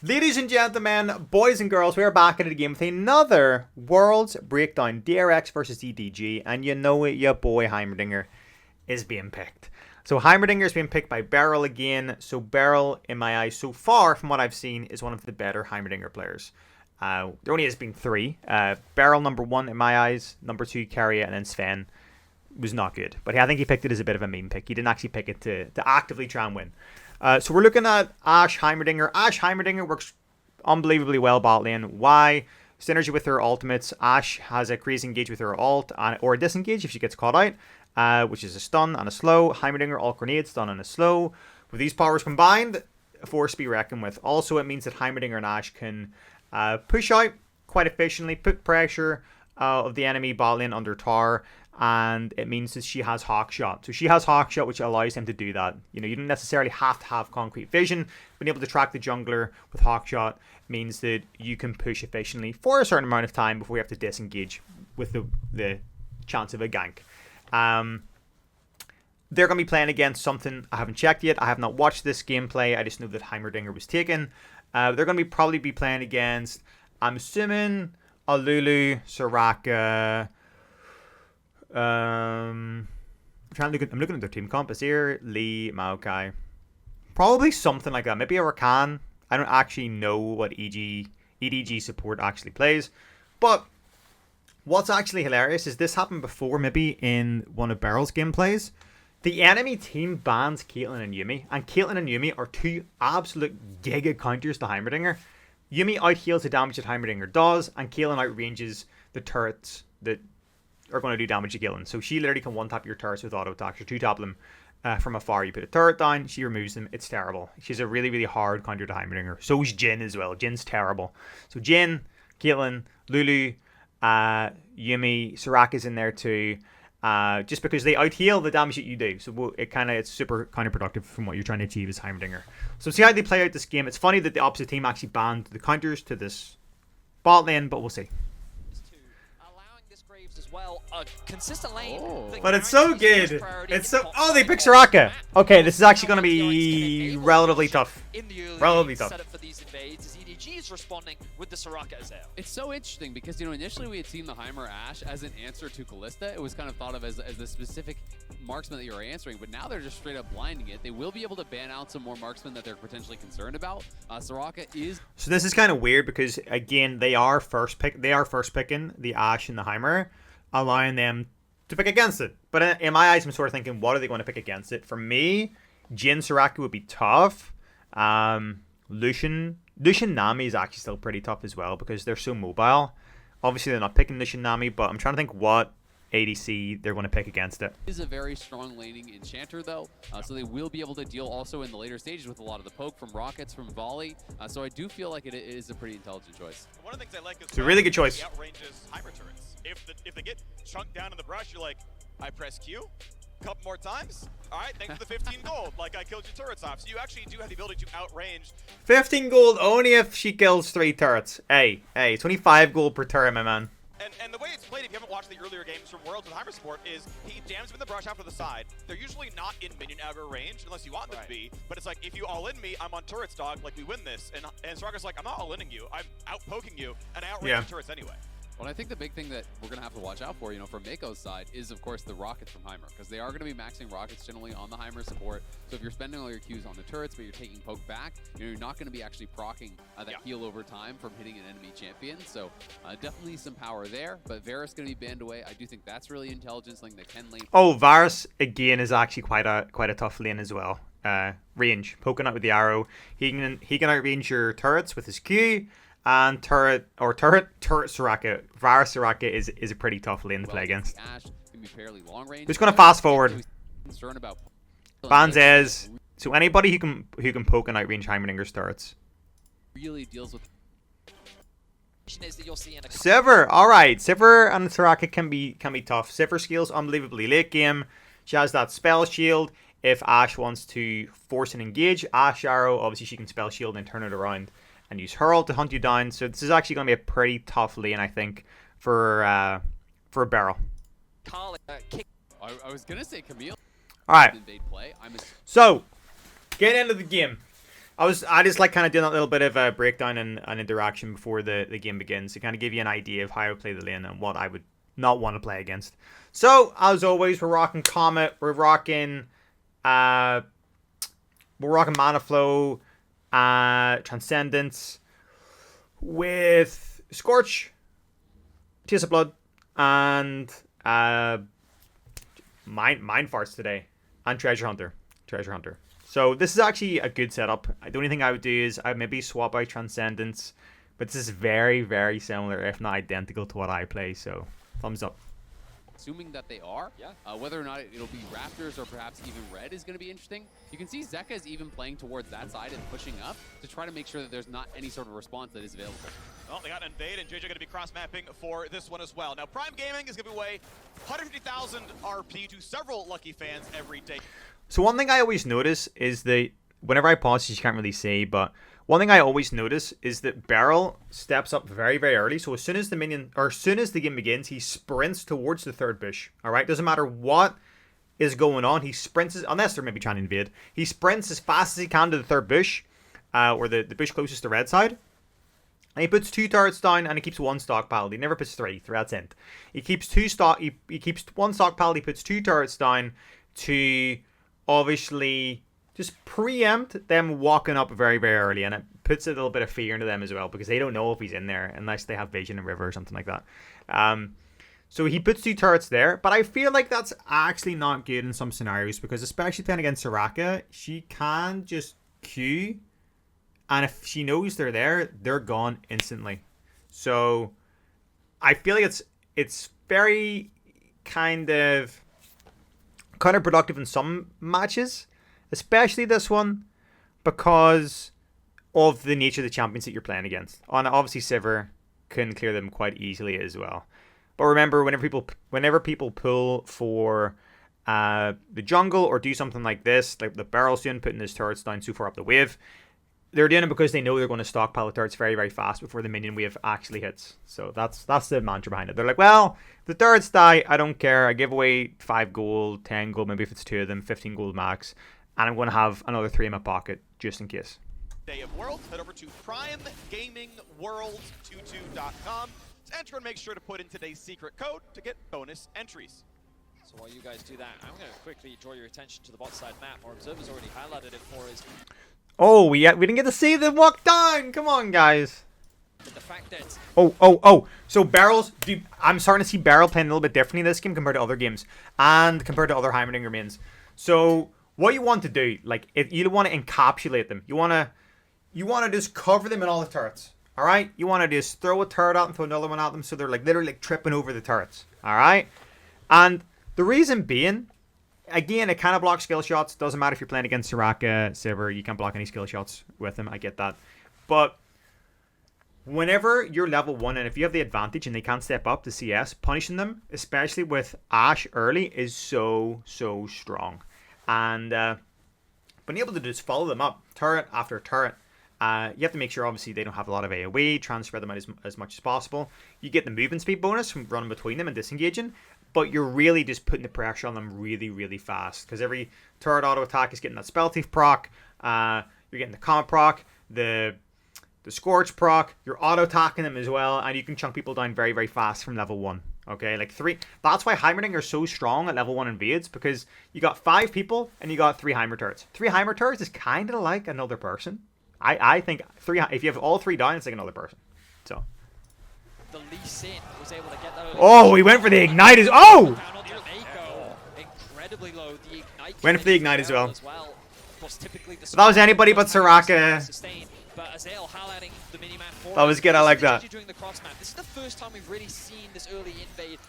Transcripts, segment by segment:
Ladies and gentlemen, boys and girls, we are back into the game with another Worlds Breakdown, DRX versus EDG, and you know it, your boy Heimerdinger is being picked. So Heimerdinger is being picked by Beryl again. So Beryl, in my eyes, so far from what I've seen, is one of the better Heimerdinger players. There only has been three. Beryl number one in my eyes, number two Carrier, and then Sven was not good. But I think he picked it as a bit of a meme pick. He didn't actually pick it to actively try and win. So we're looking at Ashe Heimerdinger. Ashe Heimerdinger works unbelievably well bot lane. Why? Synergy with her ultimates. Ashe has a crazy engage with her ult, or a disengage if she gets caught out, which is a stun and a slow. Heimerdinger, ult grenade, stun and a slow. With these powers combined, a force to be reckoned with. Also, it means that Heimerdinger and Ashe can push out quite efficiently, put pressure of the enemy bot lane under tower. And it means that she has Hawk Shot. So she has Hawk Shot, which allows him to do that. You know, you don't necessarily have to have concrete vision. Being able to track the jungler with Hawk Shot means that you can push efficiently for a certain amount of time before you have to disengage with the chance of a gank. They're going to be playing against something I haven't checked yet. I have not watched this gameplay. I just know that Heimerdinger was taken. They're going to probably be playing against, I'm assuming, Alulu, Soraka. I'm looking at their team comp. Azir, Lee, Maokai. Probably something like that. Maybe a Rakan. I don't actually know what EDG support actually plays. But what's actually hilarious is this happened before, maybe in one of Beryl's gameplays. The enemy team bans Caitlyn and Yuumi. And Caitlyn and Yuumi are two absolute giga counters to Heimerdinger. Yuumi out-heals the damage that Heimerdinger does. And Caitlyn outranges the turrets that are going to do damage to Caitlyn. So she literally can one-tap your turrets with auto attacks or two-tap them from afar. You put a turret down, she removes them. It's terrible. She's a really, really hard counter to Heimerdinger. So is Jhin as well. Jin's terrible. So Jhin, Caitlyn, Lulu, Yuumi, Soraka's in there too. Just because they out-heal the damage that you do. So it's super counterproductive from what you're trying to achieve as Heimerdinger. So see how they play out this game. It's funny that the opposite team actually banned the counters to this bot lane, but we'll see. As well, a consistent lane. But it's so good. It's so. Oh, they pick Soraka. Okay, this is actually going to be relatively tough. Relatively tough. Setup for these invades as EDG is responding with the Soraka as well. It's so interesting because, you know, initially we had seen the Heimer Ashe as an answer to Kalista. It was kind of thought of as the specific marksman that you were answering, but now they're just straight up blinding it. They will be able to ban out some more marksmen that they're potentially concerned about. Soraka is. So this is kind of weird because, again, they are first picking the Ashe and the Heimer, allowing them to pick against it. But in my eyes, I'm sort of thinking, what are they going to pick against it? For me, Jhin Soraka would be tough. Lucian Nami is actually still pretty tough as well because they're so mobile. Obviously, they're not picking Lucian Nami, but I'm trying to think what ADC they're going to pick against it. Is a very strong laning enchanter though, so they will be able to deal also in the later stages with a lot of the poke from rockets, from volley. So I do feel like it is a pretty intelligent choice. One of the things I like is it's a really good choice. He outranges Heimer turrets. If they get chunked down in the brush, you're like, I press Q, couple more times. All right, thanks for the 15 gold. Like I killed your turrets off. So you actually do have the ability to outrange. 15 gold only if she kills 3 turrets. Hey, 25 gold per turret, my man. And the way it's played, if you haven't watched the earlier games from Worlds with Heimer support, is he jams them in the brush out to the side. They're usually not in minion aggro range unless you want them to be. But it's like, if you all-in me, I'm on turrets, dog. Like, we win this. And Soraka's like, I'm not all-inning you. I'm out-poking you. And I outrange the turrets anyway. Well, I think the big thing that we're going to have to watch out for, you know, from Mako's side is, of course, the rockets from Heimer, because they are going to be maxing rockets generally on the Heimer support. So if you're spending all your Qs on the turrets, but you're taking poke back, you know, you're not going to be actually proccing that heal over time from hitting an enemy champion. So definitely some power there, but Varus going to be banned away. I do think that's really intelligent, something that can lane. Oh, Varus, again, is actually quite a tough lane as well. Range, poking out with the arrow. He can outrange your turrets with his Q. And turret Soraka. Varus Soraka is a pretty tough lane to play against. Ashe can be fairly long range. Who's going to fast forward? About Banzes. So anybody who can poke and outrange Heimerdinger's turrets. Really deals with. Sivir, alright. Sivir and Soraka can be tough. Sivir scales unbelievably late game. She has that spell shield. If Ashe wants to force an engage, Ashe arrow, obviously she can spell shield and turn it around and use Hurl to hunt you down. So this is actually going to be a pretty tough lane, I think, for Beryl. I was going to say Camille. All right. Play. So, get into the game. I just like kind of doing that little bit of a breakdown and an interaction before the game begins to kind of give you an idea of how I would play the lane and what I would not want to play against. So as always, we're rocking Comet, we're rocking Mana Flow, Transcendence with Scorch, Tears of Blood, and Mind Farts today, and Treasure Hunter. So this is actually a good setup. The only thing I would do is I would maybe swap out Transcendence, but this is very, very similar, if not identical, to what I play. So thumbs up. Assuming that they are, whether or not it'll be Raptors or perhaps even Red is going to be interesting. You can see Zeka is even playing towards that side and pushing up to try to make sure that there's not any sort of response that is available. Well, they got Invade, and JJ going to be cross-mapping for this one as well. Now, Prime Gaming is giving away 150,000 RP to several lucky fans every day. So one thing I always notice is that whenever I pause, you can't really see, but one thing I always notice is that Beryl steps up very, very early. So as soon as the game begins, he sprints towards the third bush. All right, doesn't matter what is going on, he sprints, unless they're maybe trying to invade. He sprints as fast as he can to the third bush, or the bush closest to red side. And he puts 2 turrets down, and he keeps 1 stockpile. He never puts 3. That's it. He keeps 1 stockpile. He puts 2 turrets down to obviously just preempt them walking up very, very early, and it puts a little bit of fear into them as well, because they don't know if he's in there unless they have vision and river or something like that. So he puts 2 turrets there, but I feel like that's actually not good in some scenarios, because especially playing against Soraka, she can just Q, and if she knows they're there, they're gone instantly. So I feel like it's very kind of counterproductive in some matches, especially this one, because of the nature of the champions that you're playing against. And obviously Sivir can clear them quite easily as well. But remember, whenever people pull for the jungle or do something like this, like the Beryl's doing, putting his turrets down so far up the wave, they're doing it because they know they're going to stockpile the turrets very, very fast before the minion wave actually hits. So that's the mantra behind it. They're like, well, the turrets die, I don't care. I give away 5 gold, 10 gold, maybe if it's 2 of them, 15 gold max, and I'm going to have another 3 in my pocket just in case. Day of Worlds, head over to primegamingworlds22.com to enter and make sure to put in today's secret code to get bonus entries. So while you guys do that, I'm going to quickly draw your attention to the bot side map. Our observer's already highlighted it for us. Oh, we didn't get to see them walk down. Come on, guys. But the fact that Oh. So I'm starting to see Beryl playing a little bit differently this game compared to other games and compared to other Heimerdinger mains. So what you want to do, like, if you want to encapsulate them, you want to just cover them in all the turrets. All right, you want to just throw a turret out and throw another one at them, so they're like literally like tripping over the turrets. All right, and the reason being, again, it kind of blocks skill shots. Doesn't matter if you're playing against Soraka, Sivir, you can't block any skill shots with them. I get that. But whenever you're level 1 and if you have the advantage and they can't step up to CS, punishing them, especially with Ashe early, is so strong. And being able to just follow them up, turret after turret, you have to make sure, obviously, they don't have a lot of AoE, transfer them out as much as possible. You get the movement speed bonus from running between them and disengaging, but you're really just putting the pressure on them really, really fast, because every turret auto attack is getting that spell thief proc, you're getting the comet proc, the scorch proc, you're auto attacking them as well, and you can chunk people down very, very fast from level 1. Okay, like 3. That's why Heimerdinger are so strong at level 1 invades, because you got 5 people and you got 3 Heimer turrets. 3 Heimer turrets is kind of like another person. I think if you have all 3 down, it's like another person. So. the Lee Sin was able to get that. Oh, he went for the ignite. Oh! Incredibly low. The ignite went for the ignite as well. Typically the that was anybody but Soraka. That was good. I like that. This is the first time we've really seen this early invade.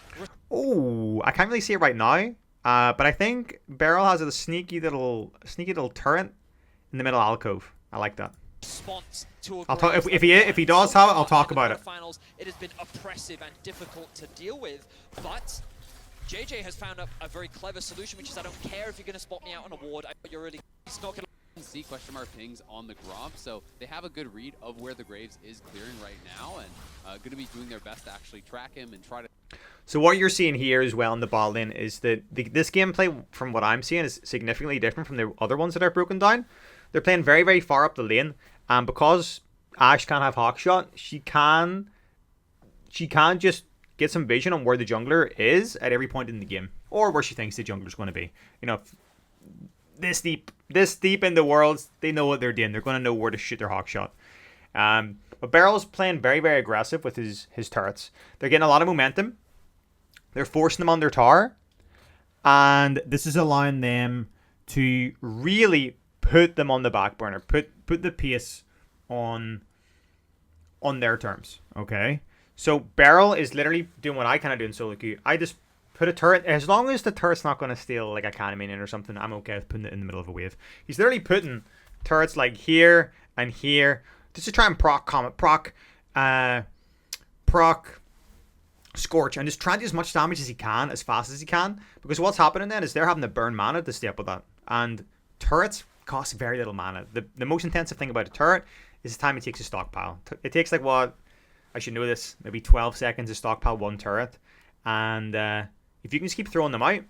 Oh, I can't really see it right now. But I think Beryl has a sneaky little turret in the middle alcove. I like that. I'll talk if he does have it. I'll talk about it. Finals, it has been oppressive and difficult to deal with, but JJ has found a very clever solution, which is I don't care if you're going to spot me out on a ward. You're really he's not going to see question mark pings on the Gromp, so they have a good read of where the Graves is clearing right now, and going to be doing their best to actually track him and try to. So what you're seeing here as well in the bot lane is that this gameplay, from what I'm seeing, is significantly different from the other ones that I've broken down. They're playing very, very far up the lane. And because Ashe can't have Hawkshot, she can just get some vision on where the jungler is at every point in the game. Or where she thinks the jungler's going to be. You know, this deep in the worlds, they know what they're doing. They're going to know where to shoot their Hawkshot. But Beryl's playing very, very aggressive with his turrets. They're getting a lot of momentum. They're forcing them on their tower. And this is allowing them to really put them on the back burner. Put the pace on their terms. Okay? So Beryl is literally doing what I kind of do in solo queue. I just put a turret. As long as the turret's not going to steal like a cannon minion or something, I'm okay with putting it in the middle of a wave. He's literally putting turrets like here and here just to try and proc Scorch, and just try and do as much damage as he can, as fast as he can. Because what's happening then is they're having to burn mana to stay up with that. And turrets cost very little mana. The most intensive thing about a turret is the time it takes to stockpile. It takes like what, I should know this, maybe 12 seconds to stockpile one turret. And if you can just keep throwing them out,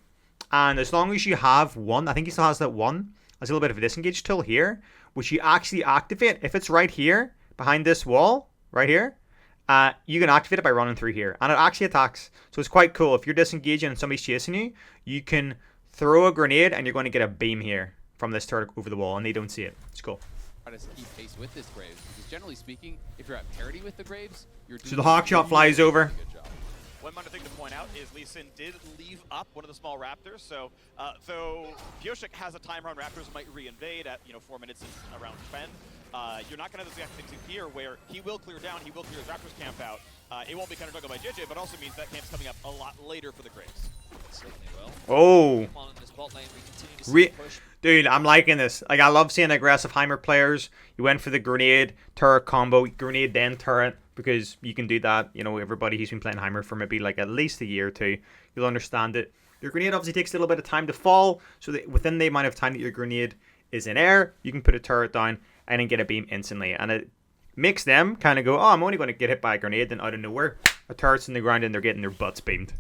and as long as you have one, I think he still has that one, there's a little bit of a disengage tool here, which you actually activate. If it's right here, behind this wall, right here, you can activate it by running through here. And it actually attacks. So it's quite cool. If you're disengaging and somebody's chasing you, you can throw a grenade and you're going to get a beam here from this turret over the wall, and they don't see it. It's cool. Try to keep pace with this Graves, because generally speaking, if you're at parity with the Graves, you're doing So the Hawkshot flies over. Good job. One minor thing to point out is Lee Sin did leave up one of the small raptors, so though Pioshik has a timer on raptors might reinvade at 4 minutes and around 10, you're not going to have the exact thing here where he will clear down, he will clear his raptors camp out. It won't be counter juggled by JJ, but also means that camp's coming up a lot later for the Graves. Certainly will. Oh. On in this bot lane, we continue to see the push. Dude, I'm liking this. Like, I love seeing aggressive Heimer players. You went for the grenade, turret combo, grenade then turret, because you can do that. You know, everybody who's been playing Heimer for maybe like at least a year or two, you'll understand it. Your grenade obviously takes a little bit of time to fall, so that within the amount of time that your grenade is in air, you can put a turret down and then get a beam instantly. And it makes them kind of go, oh, I'm only going to get hit by a grenade, then out of nowhere, a turret's in the ground and they're getting their butts beamed.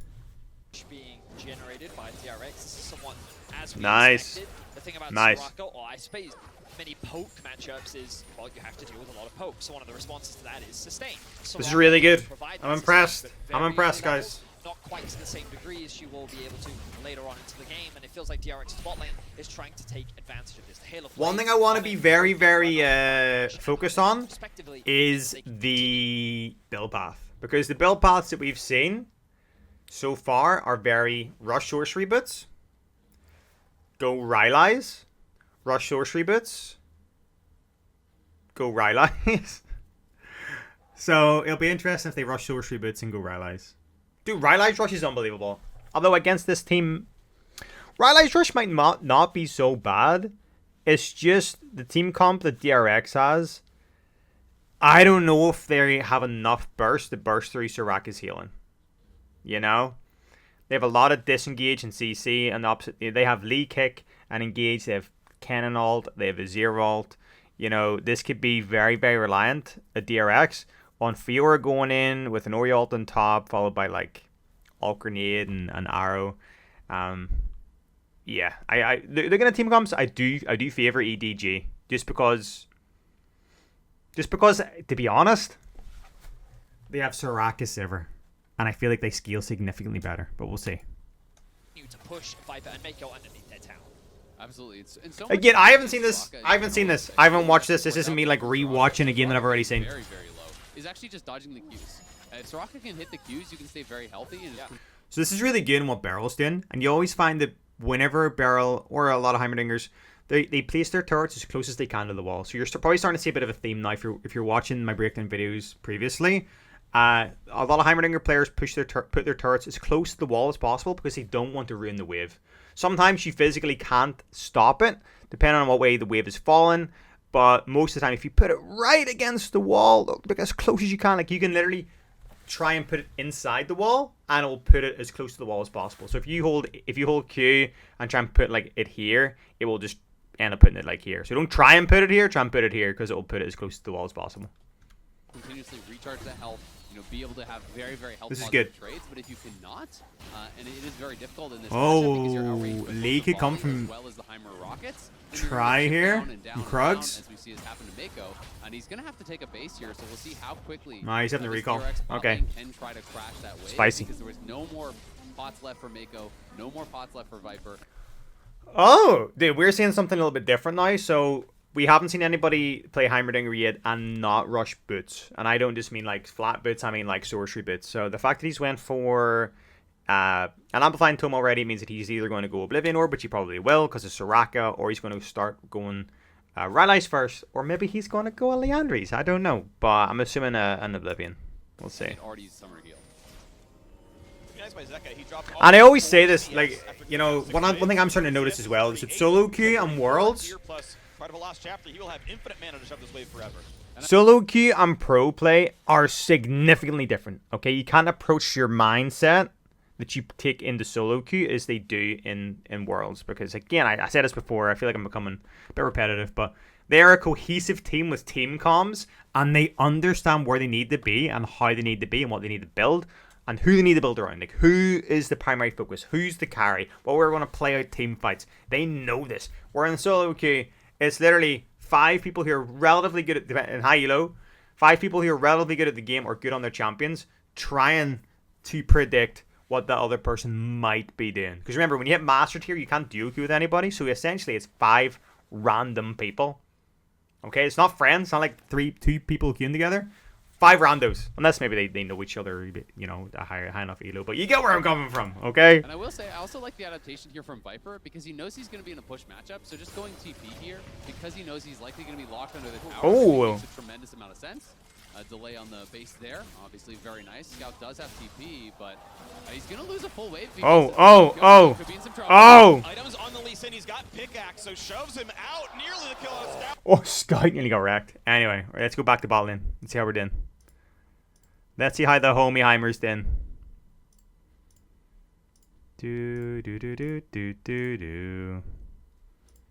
Being generated by DRX. This is somewhat as we Nice. expected. The thing about Nice. Soraka, or I suppose many poke matchups, is, well, you have to deal with a lot of poke. So one of the responses to that is sustain. This is Soraka really good. provides I'm that impressed. sustain, but I'm very impressed, low guys. levels, not quite to the same degree as you will be able to later on into the game, and it feels like DRX's bot lane is trying to take advantage of this. The Hail of One Flames thing I want to coming be very, from very DRX, focused on respectively, is they can the build path. Because the build paths that we've seen so far are very rush sorcery boots, go Rylai's, rush sorcery boots, go Rylai's. So it'll be interesting if they rush sorcery boots and go Rylai's. Dude, Rylai's rush is unbelievable. Although against this team, Rylai's rush might not be so bad. It's just the team comp that DRX has. I don't know if they have enough burst to burst through Soraka's healing. You know? They have a lot of disengage and CC, and the opposite. They have Lee kick and engage. They have cannon ult. They have a zero ult. You know, this could be very, very reliant at DRX on Fiora going in with an Ori ult on top, followed by like ult grenade and an arrow. Yeah, looking at team comps, I do favor EDG just because, to be honest, they have Soraka Sivir, and I feel like they scale significantly better. But we'll see. to push Viper and make go underneath their tower. Absolutely. It's so Again, I haven't seen this. I haven't watched this. This isn't me like rewatching a game that I've already seen. Very, very low. Is actually just dodging the Qs. If Soraka can hit the Qs, you can stay very healthy. And So this is really good in what Beryl's doing, and you always find that whenever Beryl or a lot of Heimerdingers, they place their turrets as close as they can to the wall. So you're probably starting to see a bit of a theme now if you're watching my breakdown videos previously. A lot of Heimerdinger players put their turrets as close to the wall as possible because they don't want to ruin the wave. Sometimes you physically can't stop it, depending on what way the wave is falling. But most of the time, if you put it right against the wall, like as close as you can, like you can literally try and put it inside the wall, and it will put it as close to the wall as possible. So if you hold Q and try and put like it here, it will just end up putting it like here. So don't try and put it here, try and put it here because it will put it as close to the wall as possible. Continue continuously recharge that health, you know, be able to have very, very health This is positive good. trades. But if you cannot, and it is very difficult in this Oh, matchup because you're outranged with Lee both the could come volley from as well as the Heimer rockets. Then you're gonna Try chip here, down and down and and down, Krugs. as we see has happened to Mako, and he's gonna have to take a base here. So we'll see how quickly. Nah, he's having the this recall. DRX bot Okay. lane can try to crash that wave. Spicy. Because there was no more pots left for Mako, no more pots left for Viper. Oh, dude, we're seeing something a little bit different now. So we haven't seen anybody play Heimerdinger yet and not rush boots. And I don't just mean like flat boots, I mean like sorcery boots. So the fact that he's went for an Amplifying Tome already means that he's either going to go Oblivion Orb, which he probably will because it's Soraka, or he's going to start going Rylai's first, or maybe he's going to go Leandries. I don't know, but I'm assuming an Oblivion. We'll see. And already used Summer Heal. Nice by Zeka. He dropped And I always say 4 this, CS like, after you know, six one waves. thing I'm starting to notice as well is that solo queue and worlds, Here plus part of a last chapter, he will have infinite mana to shove this wave forever. solo queue and pro play are significantly different. Okay, you can't approach your mindset that you take into solo queue as they do in worlds, because again, I said this before, I feel like I'm becoming a bit repetitive, but they're a cohesive team with team comms, and they understand where they need to be and how they need to be and what they need to build and who they need to build around. Like, who is the primary focus? Who's the carry? What we're going to play out team fights. They know this. We're in solo queue. It's literally 5 people who are relatively good at in high elo, 5 people who are relatively good at the game or good on their champions, trying to predict what the other person might be doing. Because remember, when you hit master tier, you can't duo queue with anybody. So essentially, it's 5 random people. Okay, it's not friends. It's not like 2 people queuing together. 5 randos, unless maybe they know each other, you know, a high enough elo. But you get where I'm coming from, okay? And I will say, I also like the adaptation here from Viper because he knows he's going to be in a push matchup. So just going TP here, because he knows he's likely going to be locked under the tower, Oh. makes a tremendous amount of sense. A delay on the base there, obviously very nice. Scout does have TP, but he's going to lose a full wave. Could be in some trouble. Oh! Items on the Lee Sin, he's got pickaxe, so shoves him out, nearly the kill on a Scout. Oh, Scout nearly got wrecked. Anyway, let's go back to bot lane. Let's see how we're doing. Let's see how the homie Heimer's doing. Do.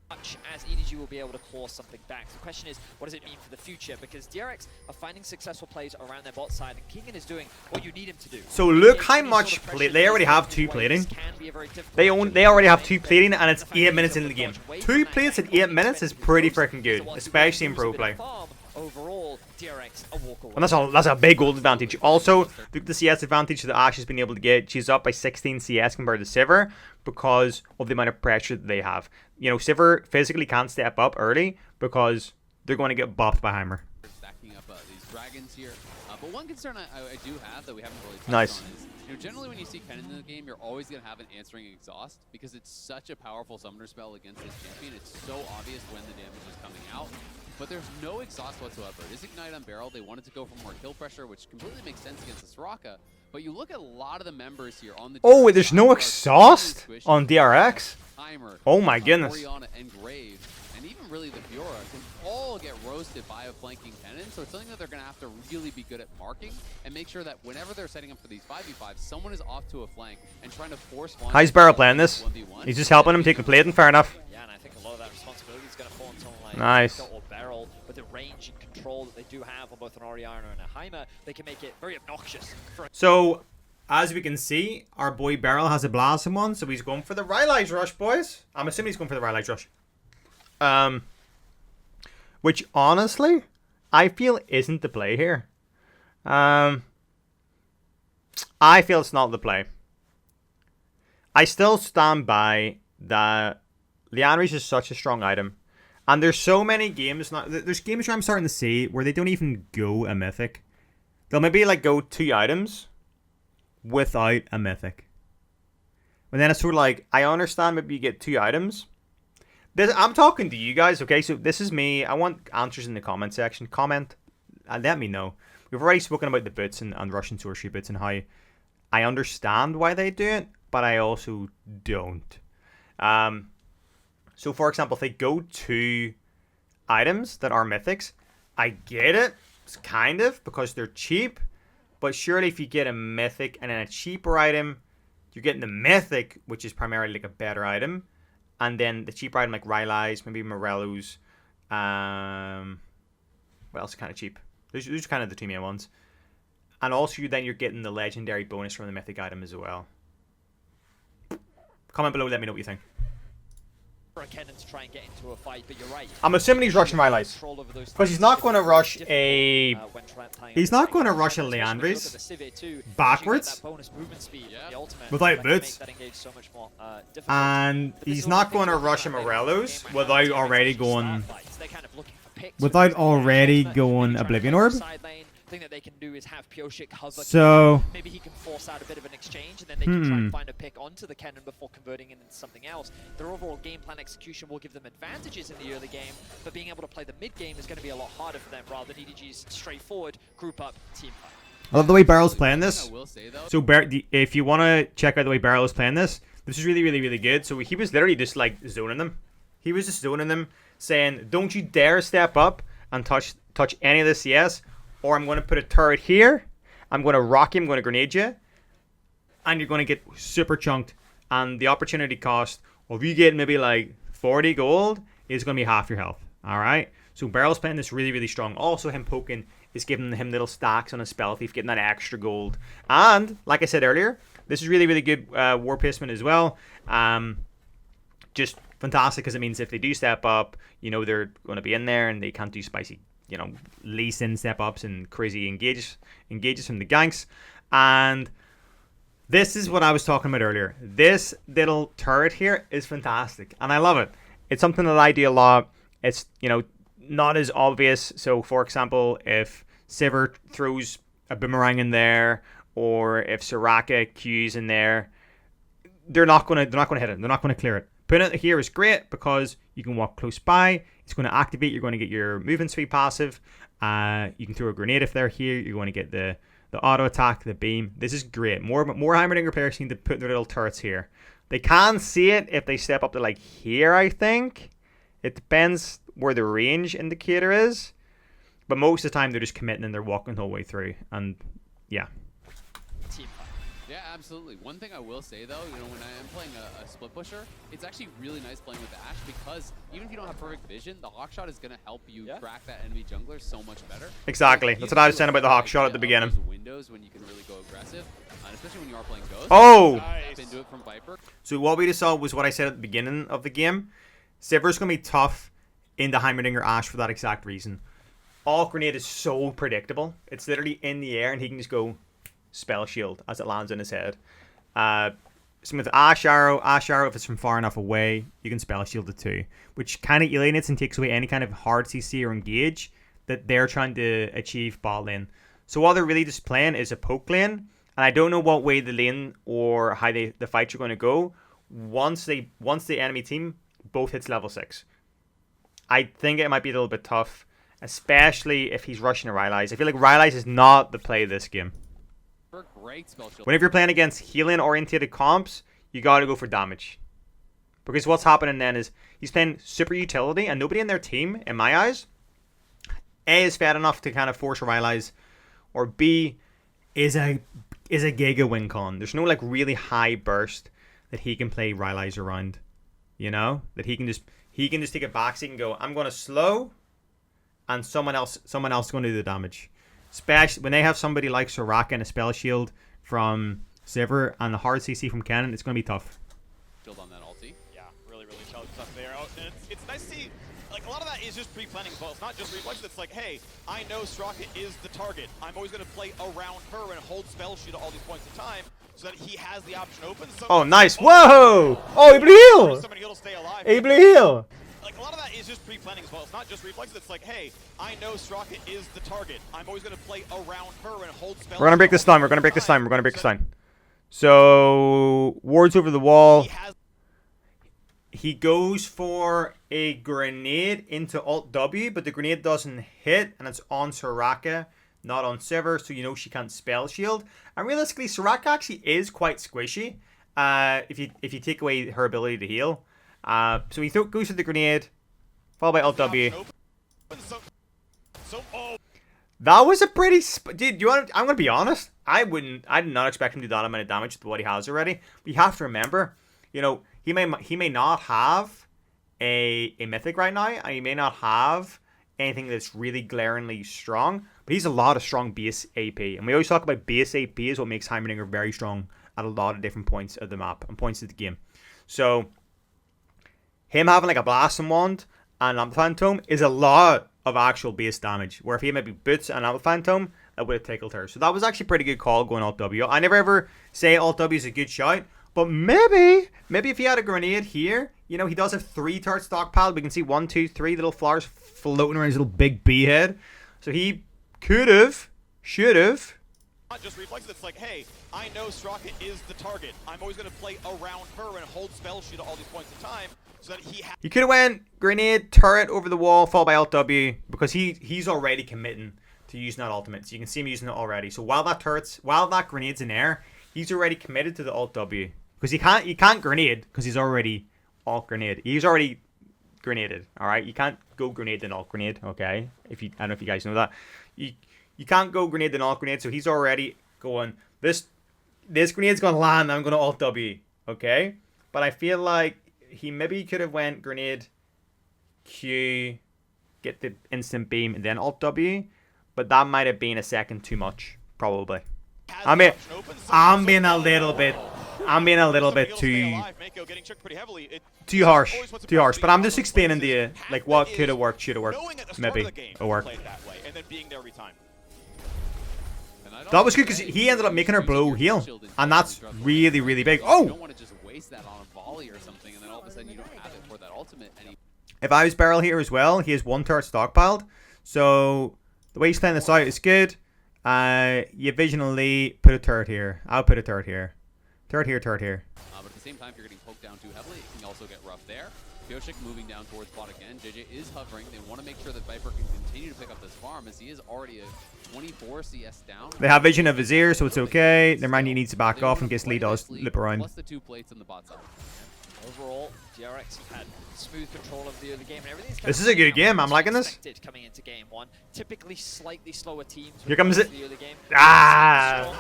Much as EDG will be able to claw something back. The question is, what does it mean for the future? Because DRX are finding successful plays around their bot side, and Kingen is doing what you need him to do. So look how much they already have 2 plating. They already have 2 plating, and it's 8 minutes into the game. 2 plates in 8 minutes is pretty freaking good, especially in pro play. Overall, DRX a walk away. And that's a big gold advantage. Also, look at the CS advantage that Ash has been able to get. She's up by 16 CS compared to Sivir because of the amount of pressure that they have. You know, Sivir physically can't step up early because they're going to get buffed by Heimer. Stacking up these dragons here. But one concern I do have that we haven't really touched Nice. on is, you know, generally when you see Kennen in the game, you're always going to have an answering exhaust because it's such a powerful summoner spell against this champion. It's so obvious when the damage is coming out. But there's no exhaust whatsoever. It is Ignite on Beryl. They wanted to go for more kill pressure, which completely makes sense against the Soraka. But you look at a lot of the members here on the Oh, DRX wait, there's side no who are exhaust extremely squishy. on DRX? Heimer, Oh my goodness. Orianna, and Grave, and even really the Fiora can all get roasted by a flanking Kennen. So it's something that they're going to have to really be good at marking and make sure that whenever they're setting up for these 5v5s, someone is off to a flank and trying to force one. How's Beryl playing this? 1v1. He's just helping him take the plate, and fair enough. Yeah, and I think a lot of that responsibility is going to fall on someone like Nice. Scott or Beryl. With the range and control that they do have on both an Orianna and a Heimer, they can make it very obnoxious for So, as we can see, our boy Beryl has a Blossom one, so he's going for the Rylai's Rush, boys. I'm assuming he's going for the Rylai's Rush. Which, honestly, I feel isn't the play here. I feel it's not the play. I still stand by that Leandries is such a strong item. And there's so many games now. There's games where I'm starting to see where they don't even go a mythic. They'll maybe like go 2 items without a mythic. And then it's sort of like, I understand maybe you get 2 items. I'm talking to you guys, okay? So this is me. I want answers in the comment section. Comment and let me know. We've already spoken about the boots and Russian sorcery boots and how I understand why they do it, but I also don't. So, for example, if they go 2 items that are mythics, I get it. It's kind of because they're cheap. But surely if you get a mythic and then a cheaper item, you're getting the mythic, which is primarily like a better item. And then the cheaper item like Rylai's, maybe Morello's. What else is kind of cheap? Those are kind of the two main ones. And also then you're getting the legendary bonus from the mythic item as well. Comment below, let me know what you think. For a Kennen to try and get into a fight, but you're right. I'm assuming he's rushing Rylai's. Because he's not going to rush a... He's not going to rush a Leandris backwards without boots. And he's not going to rush a Morello's without already going... Without already going Oblivion Orb. Thing that they can do is have Pioshik hover. So maybe he can force out a bit of an exchange, and then they can try and find a pick onto the Kennen before converting it into something else. Their overall game plan execution will give them advantages in the early game, but being able to play the mid game is going to be a lot harder for them, rather than EDG's straightforward group up team fight. I love the way Beryl's playing this. So if you want to check out the way Beryl is playing this is really, really, really good. So he was literally just like zoning them. He was just zoning them, saying, "Don't you dare step up and touch any of the CS." Or I'm going to put a turret here. I'm going to rock you. I'm going to grenade you. And you're going to get super chunked. And the opportunity cost of you getting maybe like 40 gold is going to be half your health. Alright? So Beryl's playing this really, really strong. Also, him poking is giving him little stacks on his spell thief, getting that extra gold. And, like I said earlier, this is really, really good war placement as well. Just fantastic because it means if they do step up, you know, they're going to be in there and they can't do spicy, you know, Lee Sin step-ups and crazy engages from the ganks. And this is what I was talking about earlier. This little turret here is fantastic, and I love it. It's something that I do a lot. It's, you know, not as obvious. So, for example, if Sivir throws a boomerang in there, or if Soraka Q's in there, they're not gonna hit it. They're not gonna clear it. Putting it here is great because you can walk close by. It's going to activate. You're going to get your movement speed passive. You can throw a grenade if they're here. You're going to get the auto attack, the beam. This is great. More Heimerdinger players need to put their little turrets here. They can see it if they step up to like here, I think. It depends where the range indicator is. But most of the time they're just committing and they're walking the whole way through. And yeah. Yeah, absolutely. One thing I will say, though, you know, when I am playing a split pusher, it's actually really nice playing with Ashe because even if you don't have perfect vision, the hawk shot is going to help you crack that enemy jungler so much better. Exactly. That's what I was saying about the hawk shot at the beginning. Windows when you can really go aggressive, and especially when you are playing Ghost. Oh! Nice. Into it from Viper. So what we just saw was what I said at the beginning of the game. Sivir's going to be tough in the Heimerdinger Ashe for that exact reason. All grenade is so predictable. It's literally in the air and he can just go spell shield as it lands in his head. So with Ashe Arrow, if it's from far enough away, you can spell shield it too, which kind of alienates and takes away any kind of hard CC or engage that they're trying to achieve bot lane. So all they're really just playing is a poke lane, and I don't know what way the lane or how the fights are going to go once the enemy team both hits level 6. I think it might be a little bit tough, especially if he's rushing a Rylai's. I feel like Rylai's is not the play this game. Whenever you're playing against healing-oriented comps, you gotta go for damage. Because what's happening then is he's playing super utility, and nobody in their team, in my eyes, A, is fed enough to kind of force a Rylai's, or B, is a Giga win con. There's no like really high burst that he can play Rylai's around. You know? That he can just take a backseat and go, I'm gonna slow, and someone else is gonna do the damage. Especially when they have somebody like Soraka and a spell shield from Sivir and the hard CC from Kennen, it's going to be tough. Shield on that ulti. Yeah, really, really tough there. Oh, and it's nice to see, like, a lot of that is just pre-planning as well. It's not just reflex. It's like, hey, I know Soraka is the target. I'm always going to play around her and hold spell shield at all these points in time so that he has the option open. Oh, nice. Whoa! Oh, he blew heal! Somebody will stay alive. He blew heal! Like, a lot of that is just pre-planning as well. It's not just reflexes. It's like, hey, I know Soraka is the target. I'm always going to play around her and hold spells. We're going to break this time. We're going to break this time. We're going to break this time. So, wards over the wall. He goes for a grenade into Alt W, but the grenade doesn't hit, and it's on Soraka, not on Sivir, so you know she can't spell shield. And realistically, Soraka actually is quite squishy if you take away her ability to heal. So he goes for the grenade, followed by Alt W. That was a pretty... Dude, I'm going to be honest. I did not expect him to do that amount of damage with what he has already. But you have to remember, you know, he may not have a mythic right now, and he may not have anything that's really glaringly strong, But he's a lot of strong base AP. And we always talk about base AP is what makes Heimerdinger very strong at a lot of different points of the map and points of the game. So him having like a Blasting Wand and Amplifying Tome is a lot of actual base damage. Where if he had maybe Boots and Amplifying Tome, that would have tickled her. So that was actually a pretty good call going Alt W. I never ever say Alt W is a good shout. But maybe if he had a grenade here, you know, he does have 3 turret stockpiled. We can see 1, 2, 3 little flowers floating around his little big bee head. So he should have. Not just reflexes, it's like, hey, I know Straka is the target. I'm always going to play around her and hold spell shield at all these points in time so that he could have went grenade, turret over the wall, followed by Alt W, because he's already committing to using that ultimate. So you can see him using it already. So while that grenade's in air, he's already committed to the Alt W. Because he can't grenade because he's already alt grenade. He's already grenaded. Alright? You can't go grenade then alt grenade, okay? I don't know if you guys know that. You can't go grenade then alt grenade, so he's already going, this grenade's gonna land, I'm gonna alt W. Okay? But I feel like he maybe could have went grenade, Q, get the instant beam, and then alt W. But that might have been a second too much. Probably. I'm being a little bit too harsh. But I'm just explaining to you like what could have worked, should have worked, maybe it worked. That was good because he ended up making her blow heal, and that's really, really big. Oh! You don't want to just waste that on a volley or something, and then all of a sudden you don't have it for that ultimate. If I was Beryl here as well, he has 1 turret stockpiled, so the way he's playing this out is good. You visually put a turret here. I'll put a turret here. Turret here. But at the same time, if you're getting poked down too heavily, it can also get rough there. Pioshik moving down towards bot again. JJ is hovering. They want to make sure that Viper can continue to pick up this farm as he is already a 24 CS down. They have vision of his ear, so it's okay. Never mind, he needs to back off in case Lee does lip around. Plus the 2 plates on the bot side. Overall, DRX have had smooth control of the early game and everything's This is a good game. I'm liking this. Coming into game 1, typically slightly slower teams. Here comes it. The early game. Ah!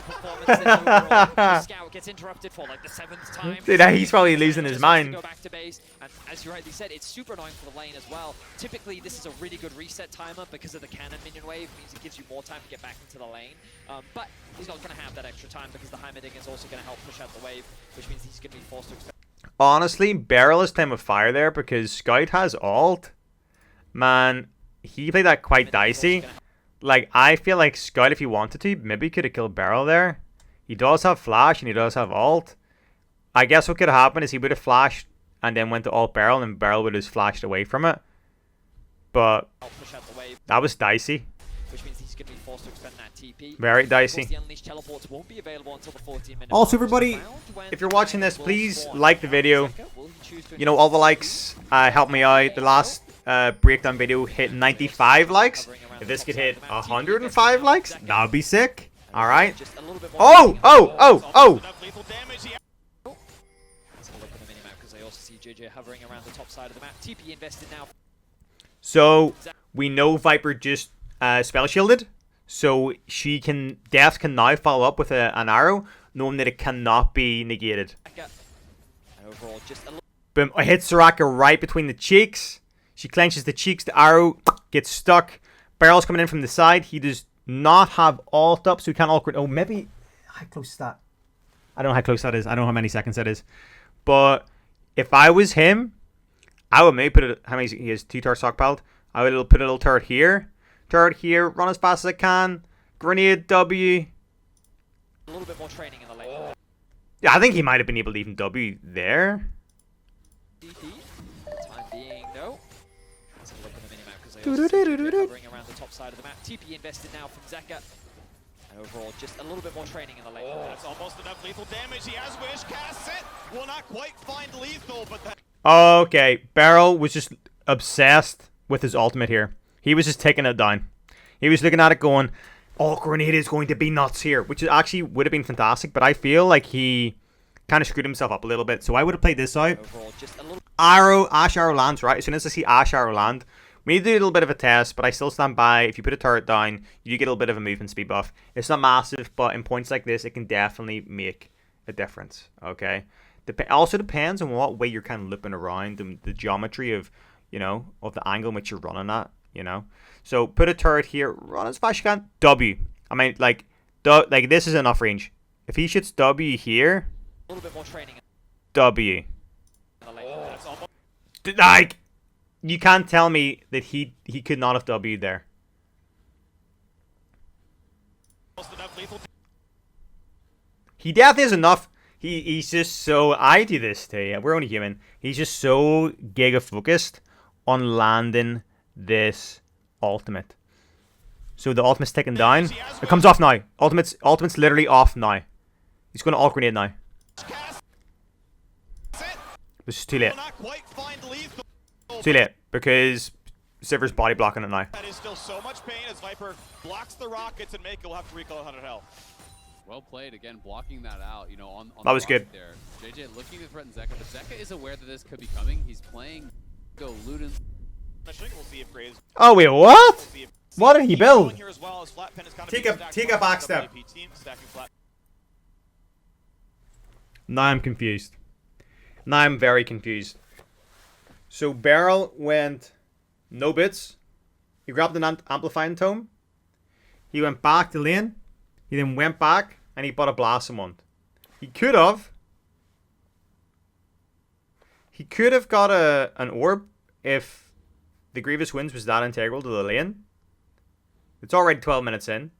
The scout gets interrupted for like the 7th time. Dude, he's probably losing his mind. Go back to base, and as you rightly said, it's super annoying for the lane as well. Typically, this is a really good reset timer because of the cannon minion wave. It means it gives you more time to get back into the lane. But he's not going to have that extra time because the Heimerdinger is also going to help push out the wave, which means he's going to be forced to expect. Honestly, Beryl is time of fire there because Scout has ult. Man, he played that quite dicey. Like, I feel like Scout, if he wanted to, maybe could have killed Beryl there. He does have flash and he does have ult. I guess what could have happened is he would have flashed and then went to ult Beryl and Beryl would have flashed away from it. But that was dicey. Which means he's going to be forced to expend that TP. Very dicey. Also, everybody, if you're watching this, please like the video. You know, all the likes help me out. The last breakdown video hit 95 likes. If this could hit 105 likes, that would be sick. Alright. Oh! So, we know Viper just spell shielded, so Death can now follow up with an arrow, knowing that it cannot be negated. Boom! I hit Soraka right between the cheeks. She clenches the cheeks. The arrow gets stuck. Beryl's coming in from the side. He does not have ult up, so he can't ult. Oh, maybe how close is that? I don't know how close that is. I don't know how many seconds that is. But if I was him, I would maybe put it. How many? He has 2 turrets stockpiled. I would put a little turret here. Turret here, run as fast as I can. Grenade W. A little bit more training in the lane. Yeah, I think he might have been able to even W there. Time being, no. Let's have a look at the minimap because they also hovering around the top side of the map. TP invested now from Zeka. And overall, just a little bit more training in the lane. That's almost enough lethal damage. He has Wish, casts it. Will not quite find lethal, but that. Okay, Beryl was just obsessed with his ultimate here. He was just taking it down. He was looking at it going, oh, grenade is going to be nuts here, which actually would have been fantastic, but I feel like he kind of screwed himself up a little bit, so I would have played this out. Ash Arrow lands, right? As soon as I see Ash Arrow land, we need to do a little bit of a test, but I still stand by. If you put a turret down, you get a little bit of a movement speed buff. It's not massive, but in points like this, it can definitely make a difference, okay? Also depends on what way you're kind of looping around, the geometry of, you know, of the angle in which you're running at. you know? So put a turret here, run as fast as you can. W. I mean, like this is enough range. If he shoots W here, A little bit more training in W. the lane. That's almost Like, you can't tell me that he could not have W'd there. enough lethal. He definitely is enough. He's just so... I do this too. We're only human. He's just so giga focused on landing this ultimate. So the ultimate's ticking down. It comes off now. Ultimate's literally off now. He's going to alt grenade now. This is too late. Not quite find lethal. Too late. Because Sivir's body blocking it now. That is still so much pain as Viper blocks the rockets and Mako will have to recall 100 health. Well played, again, blocking that out, you know, on That the was good. there. JJ looking to threaten Zeka, but Zeka is aware that this could be coming. He's playing Go Luden. We'll see if Graves. Oh, wait, what? What did he build? Here as well as Flatpen is kind of Take being a stacked by backstep. the WP team, stacking flat. Now I'm confused. Now I'm very confused. So Beryl went no bits. He grabbed an amplifying tome. He went back to lane. He then went back and he bought a blossom wand. He could have got an orb if the Grievous Wounds was that integral to the lane. It's already 12 minutes in.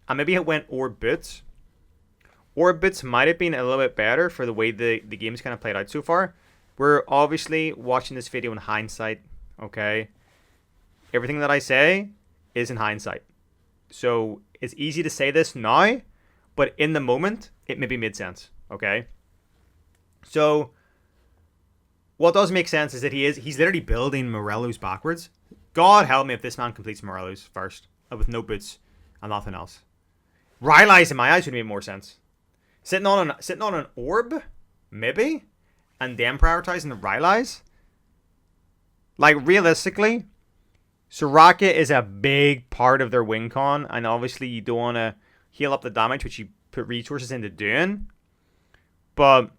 And maybe it went orb boots. Orb boots might have been a little bit better for the way the game's kind of played out so far. We're obviously watching this video in hindsight, okay? Everything that I say is in hindsight. So it's easy to say this now, but in the moment, it maybe made sense, okay? So what does make sense is that he's literally building Morello's backwards. God help me if this man completes Morello's first, with no boots and nothing else. Rylai's in my eyes would make more sense. Sitting on an orb, maybe, and then prioritizing the Rylai's. Like realistically, Soraka is a big part of their win con, and obviously you don't want to heal up the damage, which you put resources into doing. But